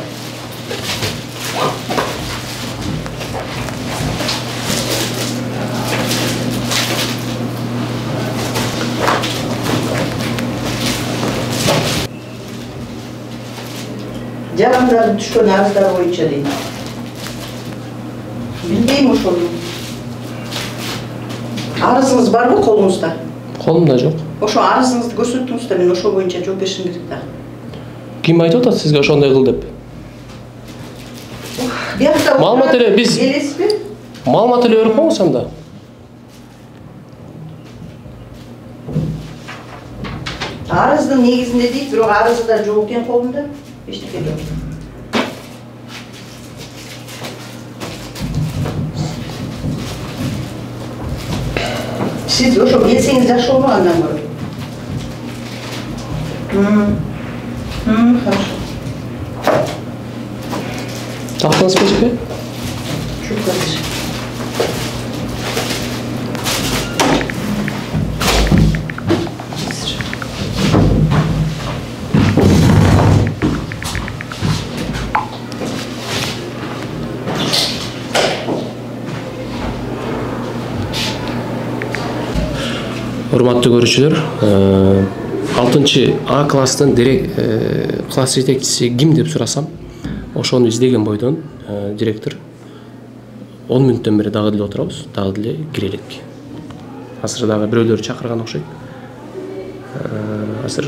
Жарандардын түшкөн арыздары боюнча дейм. Билбейм ошону. Арызыңыз барбы колуңузда? Колумда жок. Ошо арызыңызды көрсөттүңүз да, мен ошо боюнча жооп беришим керек да. Ким айтып атат сизге ошондой кыл деп? Маалымат эле биз элесизби? Маалымат эле берип коңуз анда. Арыздын негизинде дейт, бирок арызы да жок экен колунда. Эчтеке жок. Siz ошо келсеңиз жакшы болмок андан көрө. Хорошо. Тактыңыз бежикпи? Чук қазір. Урматтуу көрүүчүлөр, 6 класстын класс жетекчиси ким деп сурасам, ошону издеген бойдон директор 10 мүнөттөн бери дагы деле отурабыз, дагы деле кире элек. Азыр дагы бирөөлөрү чакырган окшойт. Азыр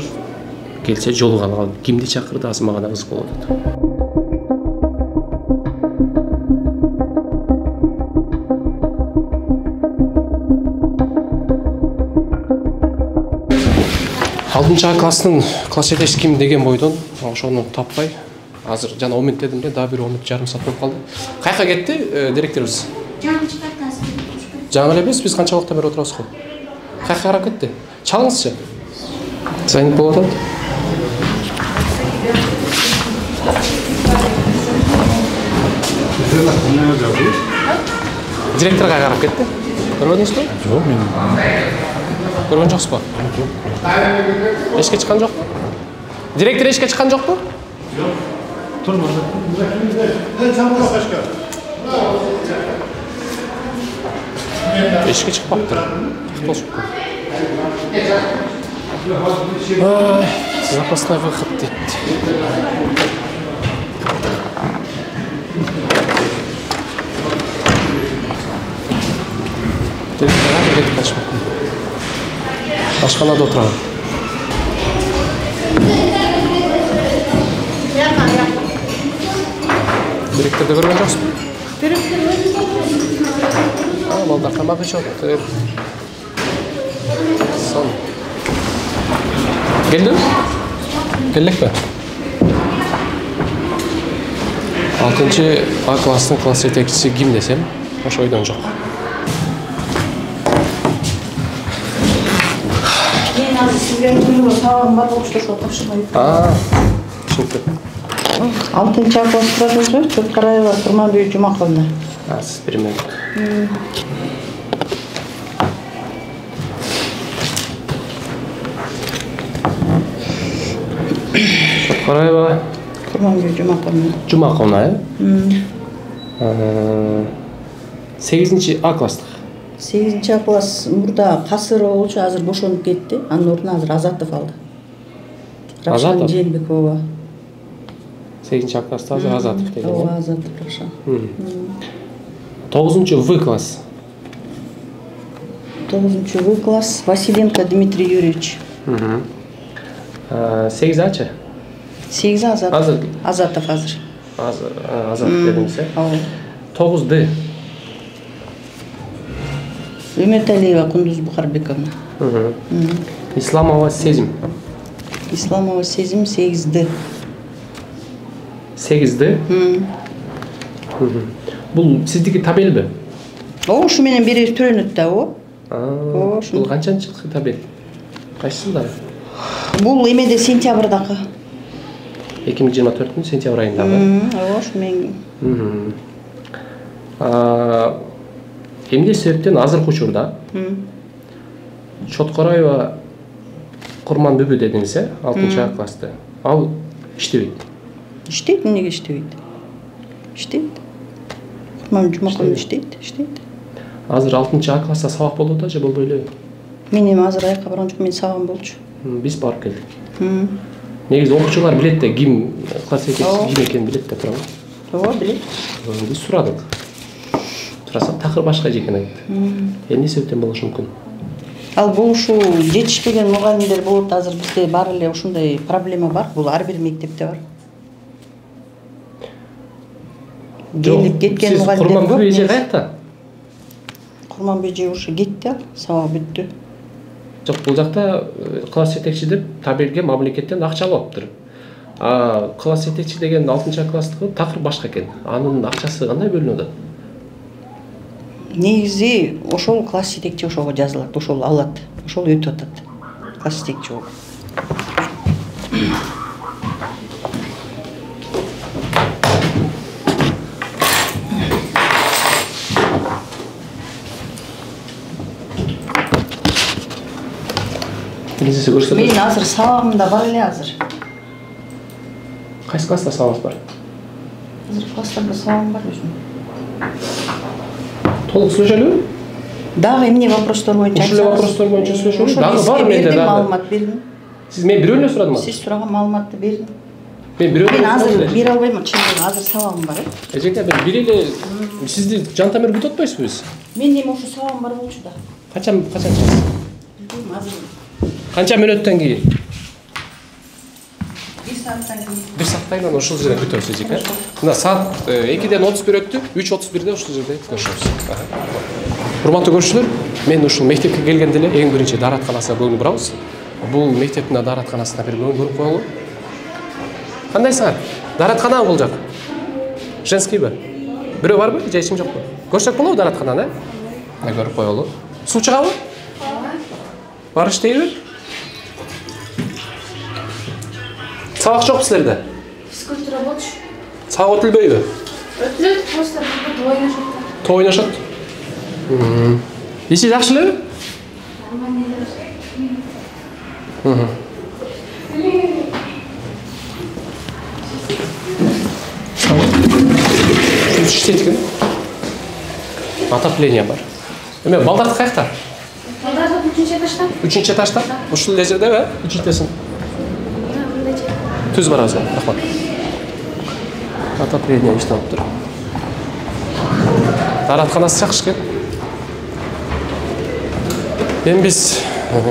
келсе жолугалы, кимди чакырды, азыр мага да кызык болуп атат. Алтынчы класстын класс жетекчиси ким деген бойдон ошону таппай, азыр жана 10 мүнөт дедим да, дагы бир 10 мүнөт, жарым саат болуп калды. Кайка кетти директорубуз? Жаңы эле эмес, биз канча убакыттан бери отурабыз го. Кайка карап кетти? Чалыңызчы. Занят болуп атат. Директор кайка карап кетти? Көрбөдүңүзбү? Жок, мен. Көргөн жоксузбу? Эшикке чыккан жокпу? Директор эшикке чыккан жокпу? Жок. Турмуш. Эшикке чыкпаптыр. Запасной выход дейт. Ашханада отырам. Директорды көрген жоқсың? Балдар тамақ ішіп отыр. Сон. Келдің? Келдік пе? 6-шы А класстың класс жетекчиси ким десем, ошо ойдон жок. Алтынчы класста жүрсөз, Чоткараева Турманбек Жумаковна. Сиз бермен. Чоткараева Турманбек Жумаковна. Жумаковна, 8-чи А класстык. 8-чи А класс мурда Касырова болчу, азыр бошонуп кетти. Анын ордуна азыр Азатов алды. Азатов? Желбекова. 8-чи А класста азыр Азатов деген. Ооба, Азатов Рашан. 9-чу В класс. 9-чу В класс Василенко Дмитрий Юрьевич. 8-чы? 8 Азатов. Азатов азыр. Азатов дедиңиз, э? 9-ды. Үмөталиева Кундуз Бухарбековна. Исламова Сезим. Исламова Сезим 8-ды. 8-ды? Бул сиздики табелби? Ушу менен бери төрөнөт да, о. Бул канчанчы табел? Кайсы жылдары? Бул эмеде сентябрдакы. 2024 сентябрь айындагы. Ушу менен. Эмне себептен азыркы учурда Чоткараева Курманбүбү дедиңиз, 6-чы А классты. Ал иштебейт. Иштейт, эмнеге иштебейт? Иштейт. Курман Жумаковна иштейт. Азыр 6-чы А класста сабак болуп атат же болбой элеби? Мен эми азыр аякка барган жок, мен сабагым болчу. Биз барып келдик. Негизи окуучулар билет да, ким класс жетекчиси ким экенин билет да, туурабы? Ооба, билет. Биз сурадык. Сурасак такыр башка экен айтты. Эмне себептен болушу мүмкүн? Ал бул ушул жетишпеген мугалимдер болот. Азыр бизде бар эле ушундай проблема бар. Бул ар бир мектепте бар. Келип кеткен мугалимдер көп. Курман Бөжей каякта? Курман Бөжей ушу кетти, сабак бүттү. Жок, бул жакта класс жетекчи деп табелге мамлекеттен акча алыптыр. А класс жетекчи деген 6-класстыкы такыр башка экен. Анын акчасы кандай бөлүнүп атат? Негизи ошол класс жетекчи ошого жазылат, ошол алат, ошол өтүп атат. Класс жетекчи болуп. Мен азыр сабагымда бар эле азыр. Кайсы класста сабагыңыз бар? Азыр класстарда сабагым бар өзүм. Толук сүйлөшөлүбү? Дагы эмне вопростор боюнча? Ушул вопростор боюнча сүйлөшөлүбү? Дагы бар менде дагы. Маалымат бердим. Сиз мен бирөө эле сурадым. Сиз сураган маалыматты бердим. Мен бирөө эле. Мен азыр бере албайм, чындыгы азыр сабагым бар. Эжеке, мен бир эле сизди жантамер күтүп атпайсызбы биз? Мен эми ошо сабагым бар болчу да. Качан чыгасыз? Билбейм, азыр. Канча мүнөттөн кийин? 1 сааттан кийин. 1 сааттан кийин ошол жерде күтөбүз эжеке. Мына саат 2-ден 31 өттү, 3:31де ошол жерде көрүшөбүз. Урматтуу көрүүчүлөр, мен ушул мектепке келгенде эле эң биринчи дааратканасына көңүл бурабыз. Бул мектептин дааратканасына бир көңүл буруп коелу. Кандай саат? Даараткана бул жак. Женскийби? Бирөө барбы же эч ким жокпу? Көрсөк болобу даараткананы? Көрүп коелу. Суу чыгабы? Бар иштейби? Сабак жокпу силерде? Физкультура болчу. Сабак өтүлбөйбү? Өтүлөт, просто топ ойношот. Топ ойношот. Иши жакшы элеби? Иштейт экен. Отопление бар. Эме балдар каякта? Балдар 3-ч этажда. 3-ч этажда? Ушул эле жердеби? 3-тесин. Түз барасың, рахмат. Отопление иштеп тур. Дааратканасы жакшы экен. Эми биз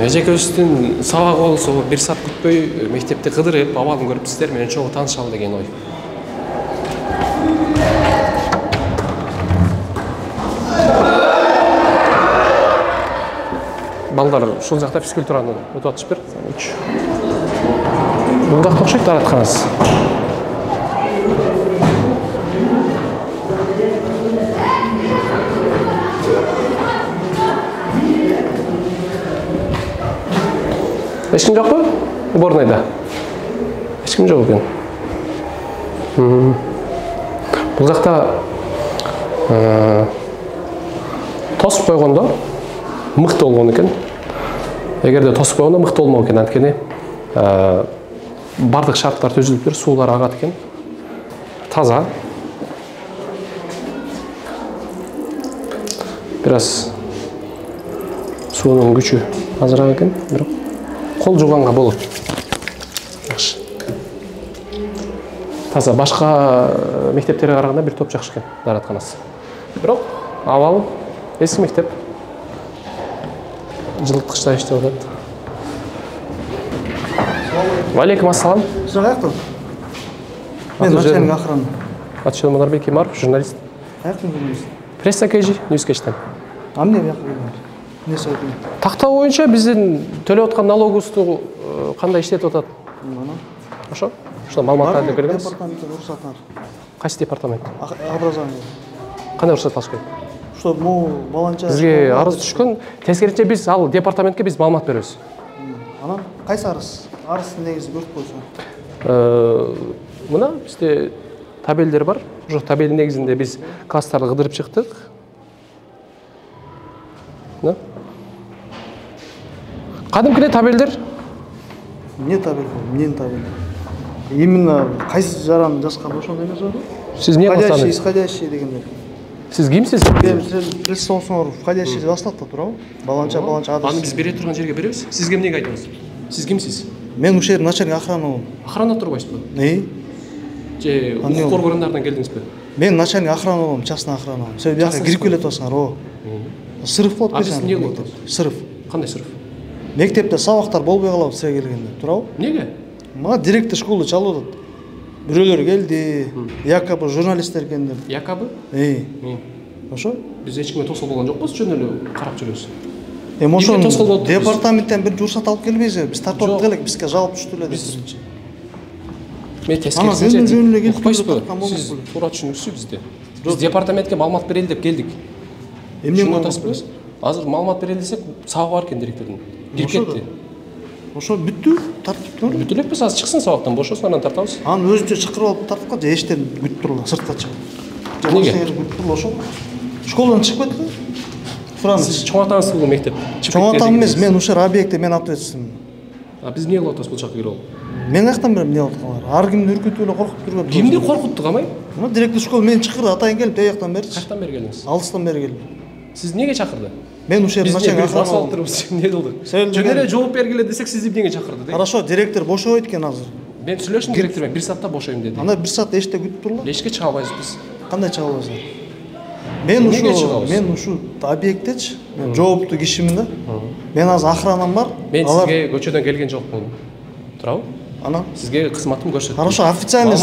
эжекебиздин сабак болсо 1 саат күтпөй мектепти кыдырып, абалын көрүп сиздер менен чогуу таанышалы деген ой. Балдар ушул жакта физкультураны өтүп атышпыр. Бул жакта окшойт дааратканасы. Эч ким жокпу? Уборныйда. Эч ким жок экен. Бул жакта тосуп койгондо мыкты болгон экен. Эгерде тосуп койгондо мыкты болмок экен, анткени бардык шарттар түзүлүптүр, суулар агат экен. Таза. Бир аз суунун күчү азыраак экен, бирок кол жууганга болот. Жакшы. Таза, башка мектептерге караганда бир топ жакшы экен дааратканасы. Бирок абал эски мектеп. Жылыткычта иштеп атат. Валейкум ассалам. Сиз каяктан? Мен начальник охраны. Атшыл Манарбек Кемаров, журналист. Каяктан журналист? Пресса кежи, Ньюскечтен. Эмне бияка келген? Эмне сөйдүң? Тактоо боюнча биздин төлөп аткан налогубузду кандай иштетип атат? Ошо? Ошо маалыматтарды беребиз. Департаменттен уруксат бар. Кайсы департамент? Образование. Кандай уруксат алыш керек? Что могу баланча. Бизге арыз түшкөн, тескерисинче биз ал департаментке биз маалымат беребиз. Анан кайсы арыз? Арыз негизи көрүп койсоң. Мына бизде табелдер бар. Ошо табел негизинде биз класстарды кыдырып чыктык. Кадимкидей табелдер? Эмне табел? Эмнени табел? Именно кайсы жараны жазган ошондой эмес болду? Сиз эмне кылсаңыз? Исходящий дегендер. Сиз кимсиз? Пресс болсоңор входящий жазылат да турабы? Баланча адрес. Аны биз бере турган жерге беребиз. Сизге эмнеге айтабыз? Сиз кимсиз? Мен ушер начальник охрана. Охрана турбайсызбы? Же укук коргоондардан келдиңизби? Мен начальник охрана, частный охрана. Сен бияка кирип келет атасыңар, о. Сырыф болуп кеткен. Эмне болуп атат? Сырыф. Кандай сырыф? Мектепте сабактар болбой калат сиз келгенде, туурабы? Эмнеге? Мага директор школду чалып атат. Бирөөлөр келди, якобы журналисттер экен деп. Якобы? Ошо? Биз эч кимге тоскоол болгон жокпуз, жөн эле карап жүрөбүз. Ошо департаменттен бир рұқсат алып келбейсиз, биз тартып келек, бизге жауап түштү эле деп. Мен тескерисинче укпайсызбы? Сиз туура түшүнүңүзчү бизди. Биз департаментке маалымат берели деп келдик. Эмне атасызбы? Азыр маалымат берели десек, сабак бар экен директордун. Кирип кетти. Ошо бүттү, тартып тур. Бүтү элекпиз, азыр чыксын сабактан, бошосун анан тартабыз. Анын өзүнчө чакырып алып тарткан, же эчтен күтүп турула, сыртка чыгып. Эмнеге? Күтүп турула ошо. Школдан чыгып кетти. Сиз чоң атаңызбы мектеп? Чоң атам эмес, мен ушер объектте мен ответственный. А биз эмне кылып атабыз бул жака кирип алып? Мен каяктан билем эмне кылып атканын? Ар кимди үркүтүп эле коркуп жүргөн. Кимди коркуттук амай? Мына директор школа мени чакырды, атайын келип, тияктан берчи. Каяктан бери келдиңиз? Алыстан бери келдим. Сиз эмнеге чакырды? Мен ушер начальник охрана болдум. Эмне кылдык? Жөн эле жооп бергиле десек, сизди эмнеге чакырды? Хорошо, директор бошобойт экен азыр. Мен сүйлөштүм директор менен, 1 саатта бошойм деди. Анда 1 саат эште күтүп турула. Эшикке чыга албайбыз биз. Кандай чыга албайсыздар? Мен ушу объекттечи, мен жооптуу кишимин да. Мен азыр охранам бар. Мен сизге көчөдөн келген жокмун. Турабы? Анан сизге кызматым көрсөттүм. Хорошо, официально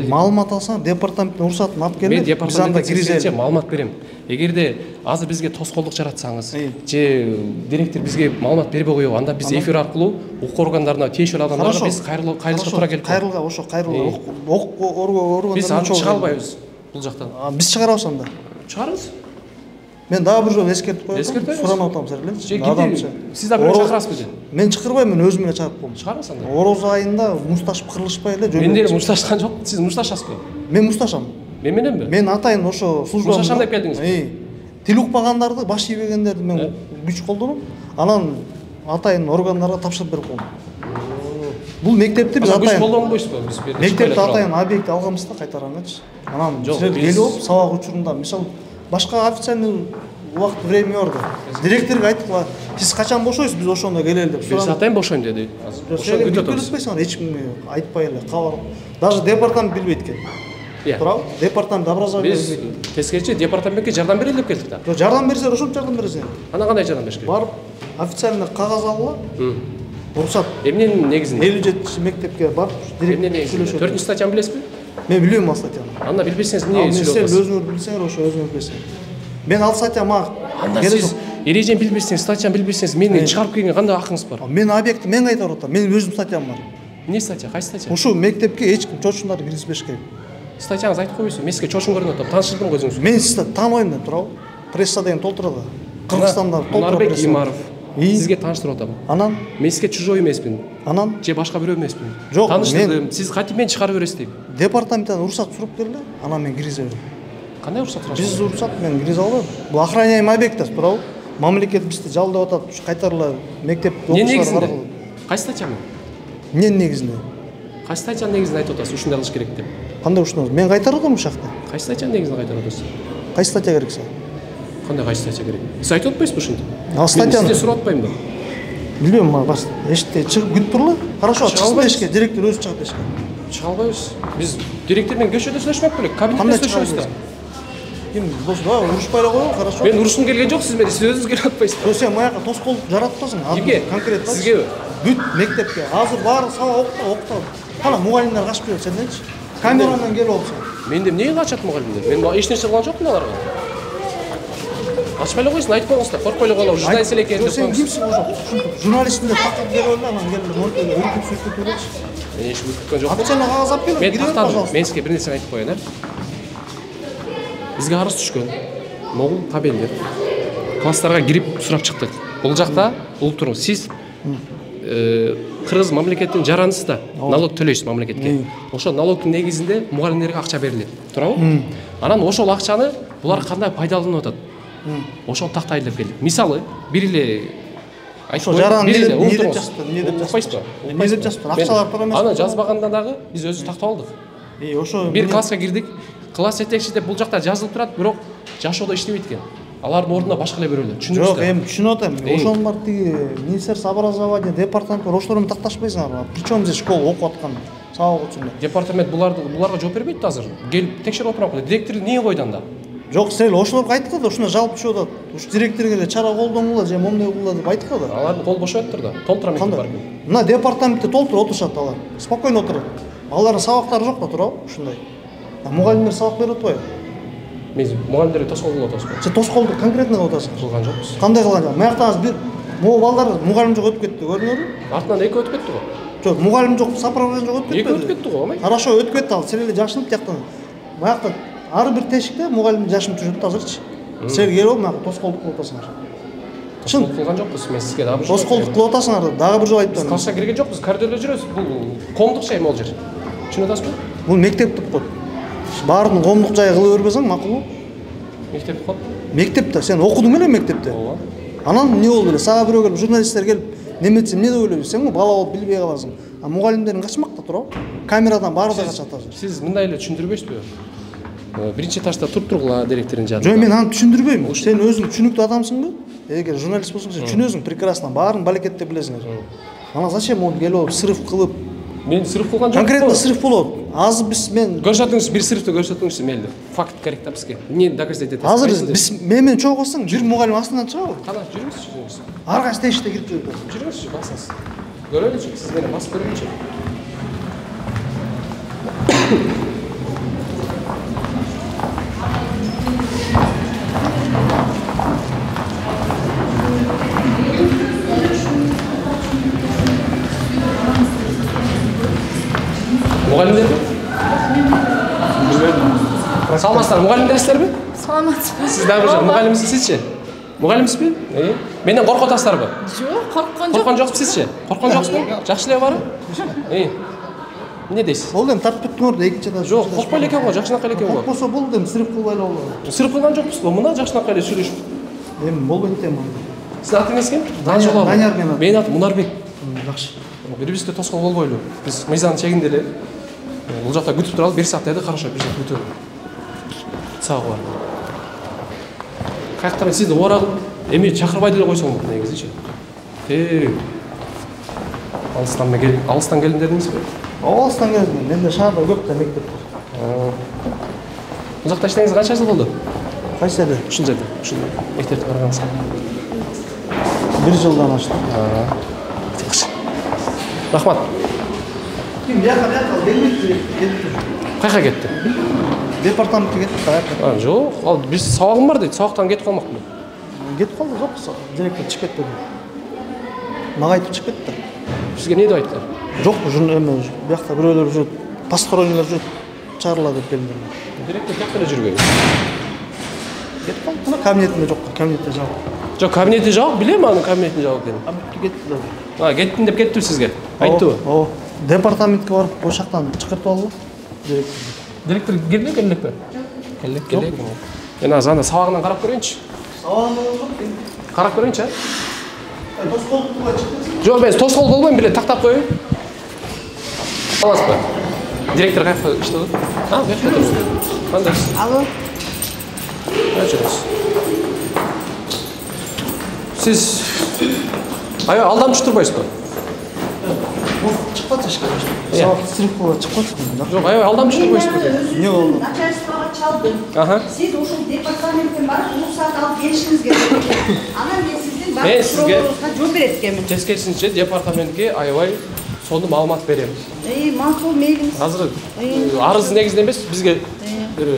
маалымат алсаң, департаменттин уруксатын алып келип, мен департаментке маалымат берем. Эгерде азыр бизге тоскоолдук жаратсаңыз, же директор бизге маалымат бербей коюп, анда биз эфир аркылуу укук органдарына тийиштүү адамдарга биз кайрылышка туура келип калат. Кайрылга, ошо кайрылга ок органдарына биз аны чыга албайбыз бул жактан. Биз чыгарабыз анда. Чыгарыңыз. Мен дагы бир жолу эскертип коем. Суранып атам силерленчи. Сиз да бирөө чакырасызбы? Мен чакырбайм, мен өзүм эле чыгарып коем. Чыгарыңыз анда. Ороз айында мушташып кырылышпай эле жөн. Мен деле мушташкан жок. Сиз мушташасызбы? Мен мушташам. Мен мененби? Мен атайын ошо служба. Мушташам деп келдиңиз. Тил укпагандарды, баш ийбегендерди мен күч колдонуп, анан атайын органдарга тапшырып берип коем. Бул мектепти биз атайын колдонбойсузбу? Мектепти атайын объект алганбыз да кайтарганчы. Анан силер келип алып сабак учурунда, мисалы, башка официальный убакыт времени бар да. Директорго айттык, сиз качан бошойсуз, биз ошондо келели деп. Биз атайын бошойм деди. Ошо күтүп атпайсың, эч кимге айтпай эле кабар. Даже департамент билбейт экен. Турабы? Департамент образование билбейт. Биз тескерисинче департаментке жардам берели деп келдик да. Жок, жардам берсе, ошончо жардам бересиң. Анан кандай жардам бериш керек? Барып, официально кагаз алгыла. Уруксат. Эмненин негизинде? 57-чи мектепке барып, директор сүйлөшөт. 4-чү статьяны билесизби? Мен билбейм ал статьяны. Анда билбесеңиз эмне сүйлөп атасыз? Өзүңөр билсеңер, ошо өзүңөр билесиңер. Мен ал статья мага анда сиз эрежени билбесеңиз, статьяны билбесеңиз, мени чыгарып келгенге кандай акыңыз бар? Мен объектти мен кайтарып атам. Менин өзүм статьям бар. Эмне статья? Кайсы статья? Ушул мектепке эч ким чочундарды киргизбеш керек. Статьяңызды айтып койбойсузбу? Мен сизге чочун көрүнүп атам. Таанышырдым го өзүңүз. Мен сизди тааныбайм да, турабы? Пресса деген толтурат. Кыргызстанда толтурат. Нарбек Имаров. Сизге тааныштырып атам. Анан? Мен сизге чужой эмесмин. Анан? Же башка бирөө эмесмин. Жок, тааныштырдым. Сиз кантип мени чыгарып бересиз дейм. Департаменттен уруксат суруп берле, анан мен киргизе берем. Кандай уруксат сурасыз? Биз уруксат мен киргизе албайм. Бул охраняемый объект, турабы? Мамлекет бизди жалдап атат, кайтарыла мектеп окуучулар аркылуу. Кайсы статьяны? Эмненин негизинде? Кайсы статьянын негизинде айтып атасыз, ушундай кылыш керек деп? Кандай ушундай? Мен кайтарып атам ушул жакта. Кайсы статьянын негизинде кайтарып атасыз? Кайсы статья керек сага? Кандай кайсы статья керек? Сиз айтып атпайсызбы ушинтип? Ал статьяны Мен сизден сурап атпаймынбы? Билбейм, мага эшикте чыгып күтүп турла. Хорошо, чыгып эшикке, директор өзү чыгат эшикке. Чыга албайбыз. Биз директор менен көчөдө сүйлөшмөк белек, кабинетте сүйлөшөбүз да. Ким дос, урушпай эле коебу, хорошо. Мен урушкум келген жок, сиз мени өзүңүз келип атпайсызбы? Сен маяка тоскоолдук жаратып атасың. Конкретно сизге бүт мектепке азыр баары сабак окутат. Кана мугалимдер качып келет сенденчи? Камерадан келип алсаң. Менде эмне качат мугалимдер? Мен эч нерсе кылган жокмун аларга. Ачпай эле койсун, айтып коюңуздар, коркпой эле калабыз. Журналист экен деп коюңуз. Сен кимсиң ошо? Журналистин деп тактап берип эле, анан келип монтөдө үркүп сүртүп турачы. Мен эч үркүткөн жокмун. Официально кагаз алып келип, мен тактадым. Мен сизге бир нерсе айтып коеюн, Бизге арыз түшкөн. Могул табелдер. Класстарга кирип сурап чыктык. Бул жакта угуп туруңуз. Сиз Кыргыз мамлекетинин жарандысыз да, налог төлөйсүз мамлекетке. Ошол налогдун негизинде мугалимдерге акча берилет. Турабы? Анан ошол акчаны булар кандай пайдаланып атат? Ошол тактайлы деп келдик. Мисалы, бир эле айтып жаран эмне деп жазыптыр? Эмне деп жазыптыр? Акчалар турат эмес. Аны жазбаганда дагы биз өзүбүз тактап алдык. Ошо бир класска кирдик. Класс жетекчи деп бул жакта жазылып турат, бирок жашоодо иштебейт экен. алардын ордуна башка эле бирөөлөр. Жок, эми түшүнүп атам. Ошонун бар тиги Министерство образования департамент бар, ошолор менен такташпайсыңарбы? Причем здесь школа окуп аткан сабак учурунда. Департамент буларга жооп бербейт азыр. Келип текшерип отурам. Директор эмне койду анда? Жок, сен ошолорго айткыла да, ушуна жалпы чыгып атат. Уш директорго эле чара колдонгула же момундай кылгыла деп айткыла да. Алардын кол бошоп атыптыр да. Толтура мектеп бар. Мына департаментте толтуруп отурушат алар. Спокойно отурат. Алардын сабактары жок да туурабы ушундай. Мугалимдер сабак берип атпайбы? Мен мугалимдерге тоскоол кылып атасыз. Сен тоскоолду конкретно кылып атасың. Кылган жокпуз. Кандай кылган жок? Мыяктан бир могу балдар мугалим жок өтүп кетти, көрдүңөрбү? Артынан эки өтүп кетти го. Жок, мугалим жок, сопровождение жок өтүп кетти. Эки өтүп кетти го, амай. Хорошо, өтүп кетти ал. Сен эле жашынып тияктан. Мыякта ар бир тешикте мугалим жашынып жүрүп азырчы. Сен келип мыяка тоскоолдук кылып атасыңар. Чын кылган жокпуз. Мен сизге дагы бир тоскоолдук кылып атасыңар. Дагы бир жолу айтып турам. Класска кирген жокпуз, коридордо жүрөбүз. Бул коомдук жай могул жер. Түшүнүп атасызбы? Бул мектеп деп коет. Баардын коомдук жайы кыла бербесең макулбу? Мектеп коет. Мектепте сен окудуң эле мектепте. Ооба. Анан эмне болду эле? Сага бирөө келип журналисттер келип неметсе эмне деп ойлойсуң? Сен бала болуп билбей каласың. А мугалимдерин качмакта турабы? Камерадан баары да качат азыр. Сиз мындай эле түшүндүрбөйсүзбү? Биринчи этажда туруп тургула директордун жанында. Жок, мен аны түшүндүрбөйм. Сен өзүң түшүнүктүү адамсыңбы? Эгер журналист болсоң, сен түшүнөсүң прекрасно, баарын балекетте билесиңер. Анан зачем оны келип алып срыв кылып? Мен срыв кылган жокмун. Конкретно срыв болот. Азыр биз мен көрсөтүңүз, бир срывды көрсөтүңүз мейли. Факт керек да бизге. Эмне доказать этесиз? Азыр биз менен чогуу болсоң, бир мугалим астынан чыгабы? Кана, жүрүңүзчү. Ар кайсы тешикте кирип жүрөт. Жүрүңүзчү, басыңыз. Көрөлүчү, сиз менен басып көрөлүчү. Mugallimler mi? Salmaslar, mugallimdersizler mi? Саламатсызбы? Siz daha bir mugallimsiz sizçe? Mugallimsiz mi? Menden korkutasızlar mı? Жок, корккон жок. Korkkan joksuz sizçe? Korkkan joksuz mu? Жақсы эле барбы? Не дейсиз? Болду эми тартып кеттиңер да экинчи этаж. Жок, коркпой эле экен го, жакшынакай эле экен го. Коркпосо болду эми срыв кылбай эле болду. Срыв кылган жокпуз го, мына жакшынакай эле сүйлөшүп. Эми болбойт эми. Сиздин атыңыз ким? Данияр менен. Менин атым Мунарбек. Жакшы. Бирибизге тоскоол болбойлу. Биз мыйзамдын чегинде эле бул жакта күтүп туралы, 1 саат деді, хорошо, бир саат күтөбү. Сау бар. Каяктан сизди орагып, эми чакырбай деле койсоң болот негизичи. Алыстан келдим дедиңизби? Алыстан келдим. Менде шаарда көп да мектептер. Бул жакта иштегениңиз канча жыл болду? Кайсы жерде? Ушул жерде. Ушул мектепте барганыңызга. 1 жылдан ашты. Жакшы. Рахмат. Ким жака келмепти? Кайка кетти? Департаментке кетти да. Жок, ал биз сабагым бар дейт, сабактан кетип калмакмын. Кетип калды жок, директор чыгып кетти. Мага айтып чыгып кетти. Сизге эмне деп айттылар? Жок, эме биякта бирөөлөр жүрөт, постороннийлер жүрөт, чарла деп келди. Директор жакта эле жүрбөйбү. Кетип калды, мына кабинетинде жок, кабинетте жабык. Жок, кабинети жабык, билем анын кабинетин жабык экенин. Кабинетке кетти да. Кеттим деп кеттиби сизге? Айттыбы? Ооба. Департаментке барып, ошол жактан чыгыртып алды. Директор келди келлекпи? Келек. Мен азыр анда сабагынан карап көрөйүнчү. Сабагынан жок. Карап көрөйүнчү, а? Тоскоолдукка чыкты. Жок, мен тоскоол болбойм беле, тактап коеюн. Аласызбы? Директор каяка иштеп атат? Бuyakta турсун. Кандайсыз? Алло. Жүрөсүз. Сиз алдамчы турбайсызбы? Чыкпат эшикке. Сабак стрипкага чыкпат. Жок, алдамчы турбайсызбы? Эмне болду? Начальствого чалдым. Сиз ошол департаменттен барып, уруксат алып келишиңиз керек. Анан мен сиздин баардык сурооңузга жооп берет экенмин. Тескерисинче департаментке аябай сонун маалымат берем. Макул, мейлиңиз. Азыр арыз негизинен эмес, бизге бир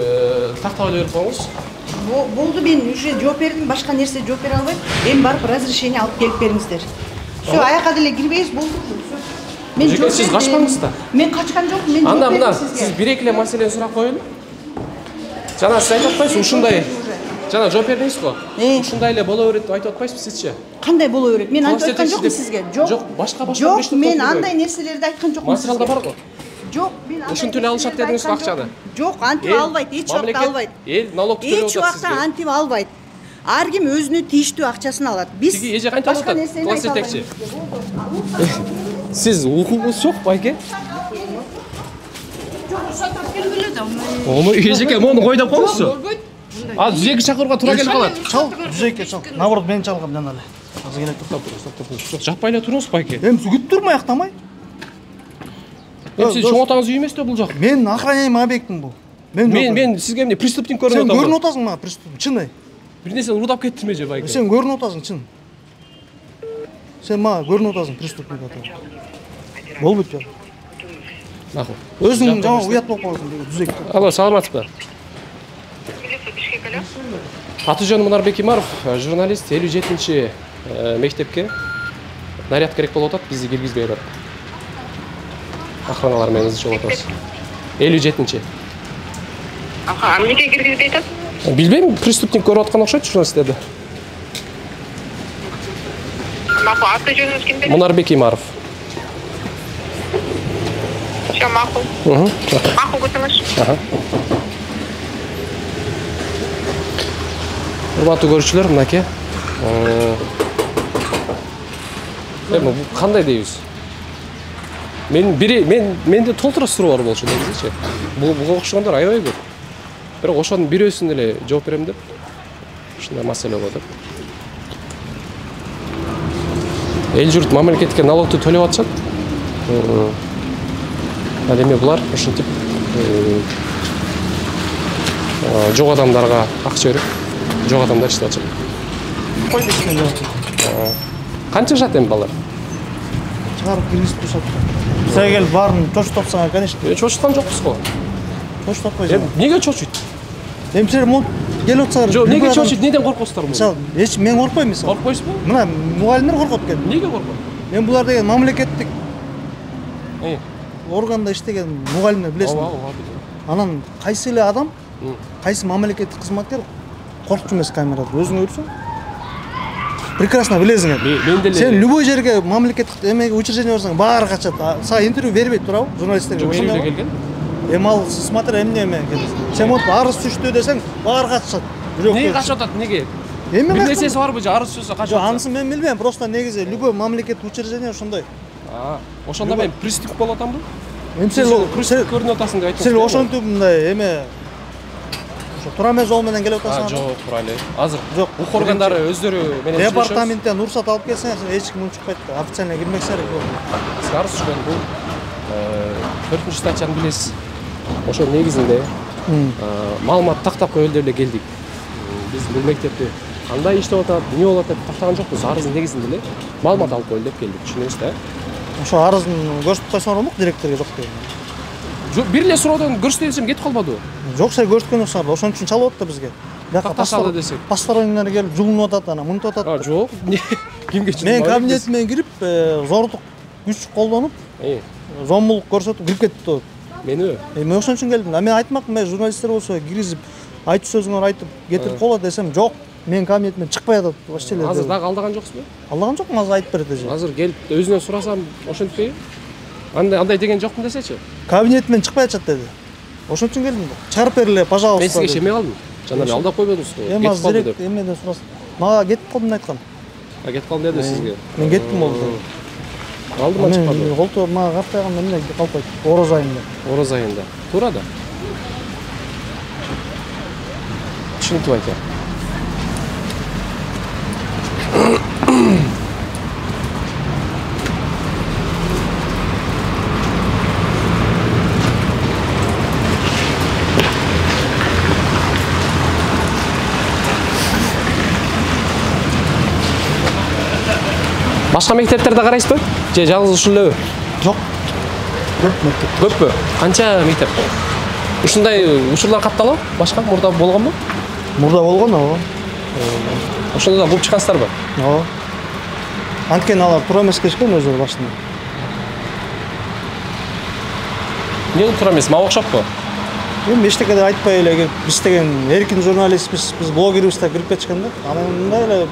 тактап эле берип коюңуз. Болду, мен уже жооп бердим, башка нерсе жооп бере албайм. Эми барып разрешение алып келип бериңиздер. Всё, аяка деле кирбейсиз, болду. Мен жооп бердим. Сиз качпаңыз да. Мен качкан жокмун, мен жооп бердим. Анда сиз бир-эки эле маселени сурап коелу. Жана сиз айтып атпайсызбы, ушундай. Жана жооп бердиңиз го. Ушундай эле боло берет деп айтып атпайсызбы сизчи? Кандай боло берет? Мен айтып аткан жокмун сизге. Жок, башка Жок, мен андай нерселерди айткан жокмун сизге. Материалда бар го. Жок, мен ушинтип эле алышат дедиңиз го акчаны. Жок, антип албайт, эч убакта албайт. Эл налог төлөп атат сизге. Эч убакта антип албайт. Ар ким өзүнүн тийиштүү акчасын алат. Биз тиги эже кантип алат? Класс жетекчи. Сиз укугуңуз жок байке? Жок, ушантып келгиле да. Эжеке, мону кой деп коңузчу. А düzeyki çakırga тура келип калат. Чал, düzeyke çal. Наоборот мен чалгам жана эле. Азыр келет. Стоп. Жаппай эле туруңуз байке. Эми күтүп турма аяктамай. Эми сиз чоң атаңыз үй эмес да бул жак. Мен охраняемый объектмин бул. Мен сизге эмне преступник көрүнүп атам. атам. Сен көрүнүп атасың мага преступник, чын. Бир нерсе урдап кеттиме же байке? Сен көрүнүп атасың, чын. Сен мага көрүнүп атасың преступник атам. Болбойт жок. Макул. Өзүң жаман уят болуп каласың деген düzeyке. Алло, саламатсызбы? Атыжан Мунар Бекимаров, журналист, 57-чи мектепке наряд керек болуп атат, бизди киргизбей атат. Охраналар менен ызчылап атабыз. 57-чи. Эмнеге киргизбей атат? Билбейм, преступник көрүп аткан окшойт журналисттерди. Макул, аты жөнүңүз кимде? Мунар Бекимаров. Всё, макул. Макул күтүңүз. Урматтуу көрүүчүлөр, мынакей. Эми кандай дейбиз? Менде толтура суроо бар болчу негизичи. Буга окшогондор аябай көп. Бирок ошонун бирөөсүнө эле жооп берем деп ушундай маселе болуп атат. Эл журт мамлекетке налогду төлөп атышат. Ал эми булар ушинтип жок адамдарга акча берип, жок адамдар иштеп атышат. Кой десең жок. Канча жашат эми балдар? Чыгарып киргизип турушат. Сен келип баарын чочутуп атсаң, конечно. Чочуткан жокпуз го. Чочутуп атпайсың. Эмнеге чочуйт? Эми силер могут келип атсаңар. Жок, эмнеге чочуйт? Неден коркосуздар муну? Мисалы, эч мен коркпойм мисалы. Коркпойсузбу? Мына мугалимдер коркот экен. Эмнеге коркот? Мен булар деген мамлекеттик органда иштеген мугалимдер билесиң. Анан кайсы эле адам, кайсы мамлекеттик кызматкер коркчу эмес камерада. Өзүң көрсөң. Прекрасно билесиң эми. Сен любой жерге мамлекеттик эмеге учреждение барсаң, баары качат. Сага интервью бербейт турабы журналисттерге? Ошондой келген. Эми ал смотри эмне келесиң. Сен вот арыз түштү десең, баары качат. Неге качып атат, неге? Эми бир нерсеси барбы же арыз түшсө качып? Жок, анысын мен билбейм, просто негизи любой мамлекеттик учреждение ошондой. Ошондо мен преступник болуп атамбы? Эми сен көрүнүп атасың деп айтып. Сен ошентип мындай эме ошо тура эмес жол менен келип атасың. Жок, тура эле. Азыр укук органдары өздөрү менен департаменттен уруксат алып келсең, сен эч ким унчукпайт да. Официально кирмексиңер. Сиз арыз түшкөн бул 4-чү статьяны билесиз. Ошо негизинде маалымат тактап коелу деп эле келдик. Биз бул мектепти кандай иштеп атат, эмне болуп атат деп тактаган жокпуз. Арыздын негизинде эле маалымат алып коелу деп келдик. Түшүнөсүз да? Ошо арыздын көрсөтүп койсоңор болмок директорго жок деп. Жок, бир эле суроодон көрсөтө десем кетип калбадыбы? Жок, сен көрсөткөн оксоңор. Ошон үчүн чалып атты бизге. Бияка такташалы десек. Постороннийлер келип жулунуп атат, ана мынтип атат. Жок. Кимге чын? Мен кабинетиме кирип, зордук күч колдонуп, зомбулук көрсөтүп кирип кетти. Мени? Мен ошон үчүн келдим. Мен айтмакмын, мен журналисттер болсо киргизип, айтып сөзүңөр айтып кетирип коелот десем, жок. Мен кабинетимен чыкпай атат. Азыр дагы алдаган жоксузбу? Алдаган жокмун, азыр айтып берет эже. Азыр келип өзүнөн сурасам, ошентпейби? Андай деген жокмун десечи? Кабинетимен чыкпай атат деди. Ошон үчүн келдим да. Чыгарып бергиле, пожалуйста. Мен сизге ишенбей калдым. Жана эле алдап койбодуңуз го. Эми азыр директ эмнеден сурасың? Мага кетип калдым айткан. Кетип калдым деди сизге. Мен кеттим болду. Алдыма чыкпады. Мен колто мага картайган эмне калпайт. Ороз айында. Ороз айында. Туура да. Түшүнүктүү айта. Башка мектептерде карайсызбы? Же жалгыз ушул элеби? Жок. Көп мектеп. Көппү? Канча мектеп? Ушундай учурлар катталабы? Башка мурда болгонбу? Мурда болгон, ооба. Ошондо да кууп чыккансыздарбы? Ооба. Анткени алар туура эмес келишкен өздөрү башында. Эмне туура эмес? Мага окшоппу? Эми эчтеке да айтпай эле биз деген эркин журналистпиз, биз блогербиз деп кирип кетишкен да. Анан мындай эле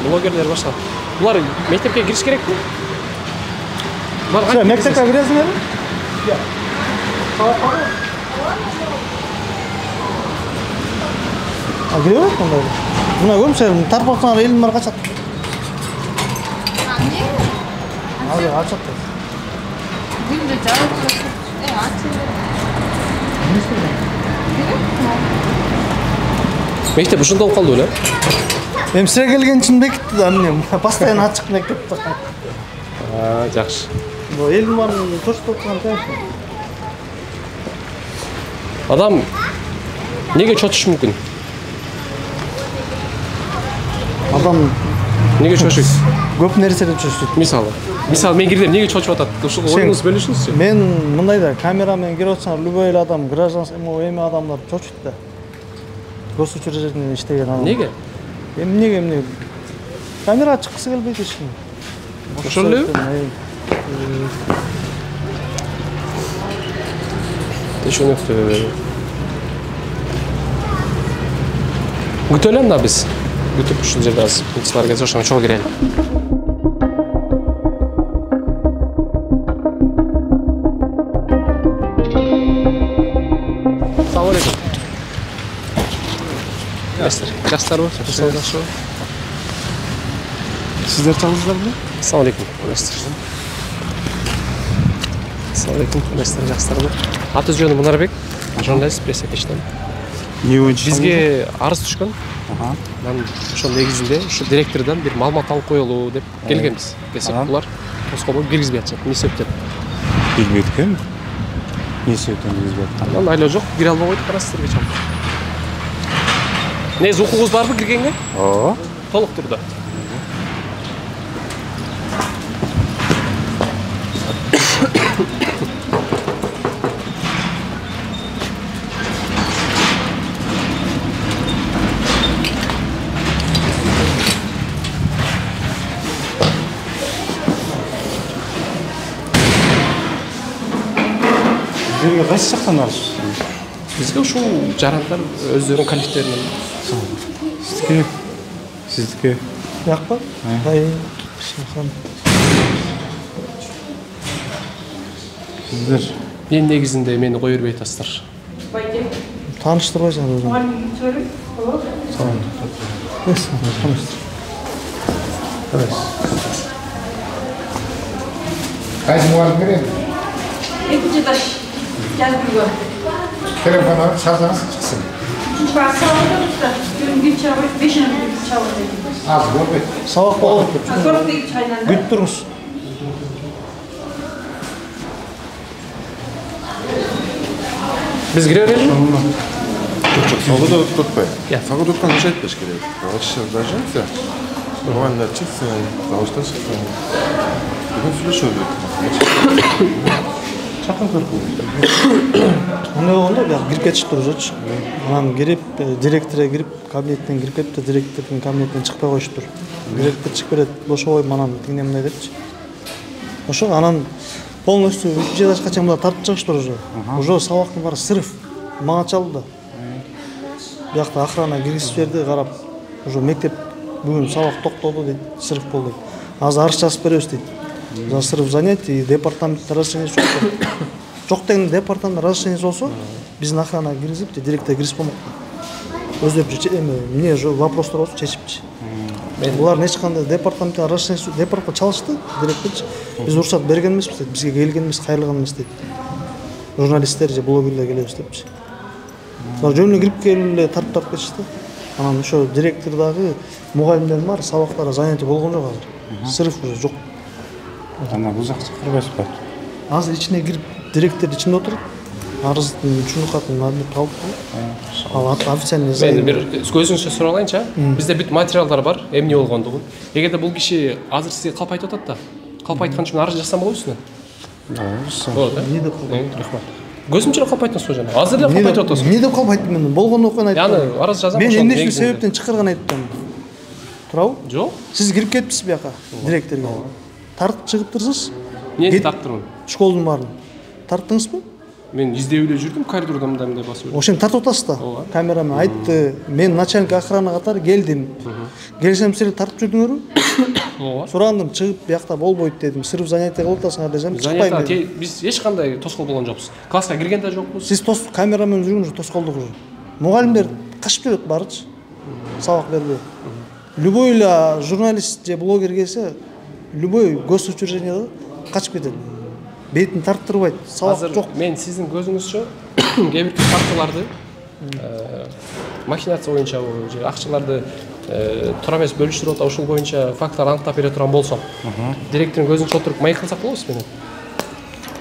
блогерлер башка. Булар мектепке кириш керекпи? Булар мектепке киресиңерби? Кире берет мындай. Мына көрсөң, тарпаксаңар элин бар качат. Азыр ачат. Күндө жабып ачылды. Мектеп ушунда болуп калды беле? Эми сире келген үчүн бекитти да эмне? Постоянно ачык мектепте. Жакшы. Бу элдин баарын чочтуп турган темп. Адам неге чочуш мүмкүн? Адам неге чочойт? Көп нерседен чочойт. Мисалы мен кирдим, неге чочуп атат? Ушул оюңуз бөлүшүңүзчү. Мен мындай да камера менен кирип атсаң, любой эле адам, гражданский эми адамдар чочойт да. Госучреждениеде иштеген адам. Неге? Эмне? Камера чыккысы келбейт эчким. Ошол эле? Түшүнүктүү. Күтөлү анда биз. Күтүп ушул жерде азыр мыйзамдарга келсе ошону чогуу кирели. Assalomu alaykum. Жастарбы? Жакшыбы? Сиздер чалдыңыздарбы? Assalomu alaykum. Assalomu alaykum. Жастарбы? Аты жөнүм Мунарбек, журналист, пресс-атештен. Не боюнча? Бизге арыз түшкөн. Мен ошол негизинде ушу директордон бир маалымат алып коелу деп келгенбиз. Десек булар тоскоолдуп киргизбей атышат. Эмне себептен? Билбейт экен. Эмне себептен киргизбей аткан? Анан айла жок, кире албай койдук, карасыздар чам. Негизи укугуңуз барбы киргенге? Ооба. Толук турду. Бизге кайсы жактан алышты? Бизге ушул жарандар өздөрүнүн коллективинен. Сиздики? Бияқпа? Сиздер? Мен негизинде мени кое бербей атасыздар. Тааныштырбайсың өзүң. Кайсы мугалим керек? Экинчи этаж. Жазбыгы. Телефон алып чалсаңыз чыксын. Üçüncü parça aldım da. Bir çabuk, beş tane bir çabuk. Az görmek. Сабак болот. Sonra bir çaydan. Күтүп туруңуз. Биз кире берели? Саугада өткөтпөй. Саугада өткөн киши айтпаш керек. Вообще зажимся. Нормально чыксын, заводтан чыксын. Бүгүн сүйлөшөбү керек. Чакын көркүм. Эмне болгондо бияк кирип кетишип турушучу. Анан кирип, директорго кирип, кабинеттен кирип кетти, директордун кабинетинен чыкпай коюштур. Директор чыгып берет, бошобойм анан тигине мындай депчи. Ошо анан полностью 3 этажга чейин мында тартып чыгыштыр уже. Уже сабактын баары сырыф. Мага чалды. Биякта охрана киргизип берди, карап. Уже мектеп бүгүн сабак токтоду дейт, сырыф болду дейт. Азыр арыз жазып беребиз дейт. За сырыф занятий департаментте разрешениеси жок. Жок деген департамент разрешениеси болсо, биздин охрана киргизип, директор киргизип болмок. Өздөрүнчө эмне вопростор болсо чечипчи. Булар эч кандай департаменттен разрешениеси департка чалышты, директорчу. Биз уруксат берген эмеспиз дейт, бизге келген эмес, кайрылган эмес дейт. Журналисттер же блогерлер келебиз депчи. Булар жөнүнө кирип келип эле тартып кетишти. Анан ошо директордагы мугалимдер бар, сабактары занятий болгон жок азыр. Сырыф уже жок. Ана бул жакка чакырбайсызбы? Азыр ичине кирип, директор ичинде отуруп, арыздын үчүнчү катын алып алып, ал официальный мен бир көзүңүзчө сурап алайынчы. Бизде бүт материалдар бар, эмне болгондугун. Эгерде бул киши азыр сизге калп айтып атат да, калп айткан үчүн арыз жазсам болобу үстүнөн? Болот, эмне деп рахмат. Көзүмчө калп айттыңыз го жана. Азыр эле калп айтып атасыз. Эмне деп калп айттым мен? Болгон окуяны айттым. Яны арыз жазам. Мен эмне себептен чакырган айттым. Турабы? Жок. Сиз кирип кетипсиз бияка, директорго. Тартып чыгыптырсыз. Эмне тарттырмын? Школдун баарын. Тарттыңызбы? Мен издеп эле жүрдүм, коридордо мындай басып. Ошентип тартып атасыз да. Камерамен айтты, мен начальник охрана катары келдим. Келсем силер тартып жүрдүңөрбү? Ооба. Сурандым, чыгып биякта болбойт дедим. Сырыф занятий кылып атасыңар десем, чыкпайм дедим. Биз эч кандай тоскоол болгон жокпуз. Класска кирген да жокпуз. Сиз камерамен жүргөнүз тоскоолдук уже. Мугалимдер качып жүрөт баарычы. Сабак бербей. Любой эле журналист же блогер келсе, любой госучреждениеде качып кетет. Бетин тарттырбайт, сабак жок. Мен сиздин көзүңүзчө кээ бир фактыларды махинация боюнча же акчаларды туура эмес бөлүштүрүп атат, ошол боюнча фактылар аныктап бере турган болсом, директордун көзүнчө отуруп маек кылсак болобу менен?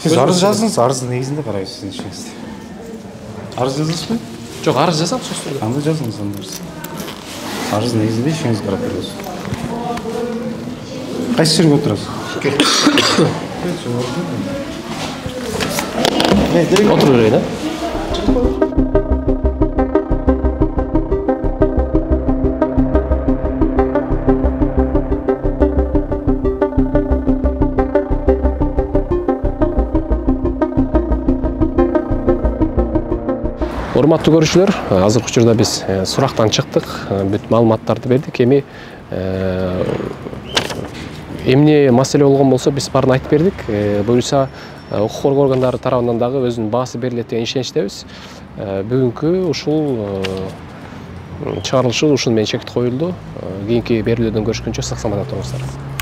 Сиз арыз жаздыңыз, арыздын негизинде карайбыз сиздин ишиңизди. Арыз жаздыңызбы? Жок, арыз жазам сөзсүз түрдө. Анда жазыңыз анда. Арыз негизинде ишиңизди карап беребиз. Кайсы жерге отурасыз? Отура берейин, Урматтуу көрүүчүлөр, азыркы учурда биз сурактан чыктык, бүт маалыматтарды бердик. Эми эмне маселе болгон болсо биз баарын айтып бердик. Буюрса укук коргоо органдары тарабынан дагы өзүнүн баасы берилет деген ишеничтебиз. Бүгүнкү ушул чыгарылышы ушуну менен чектеп коюлду. Кийинки берүүлөрдөн көрүшкөнчө сак саламатта туруңуздар.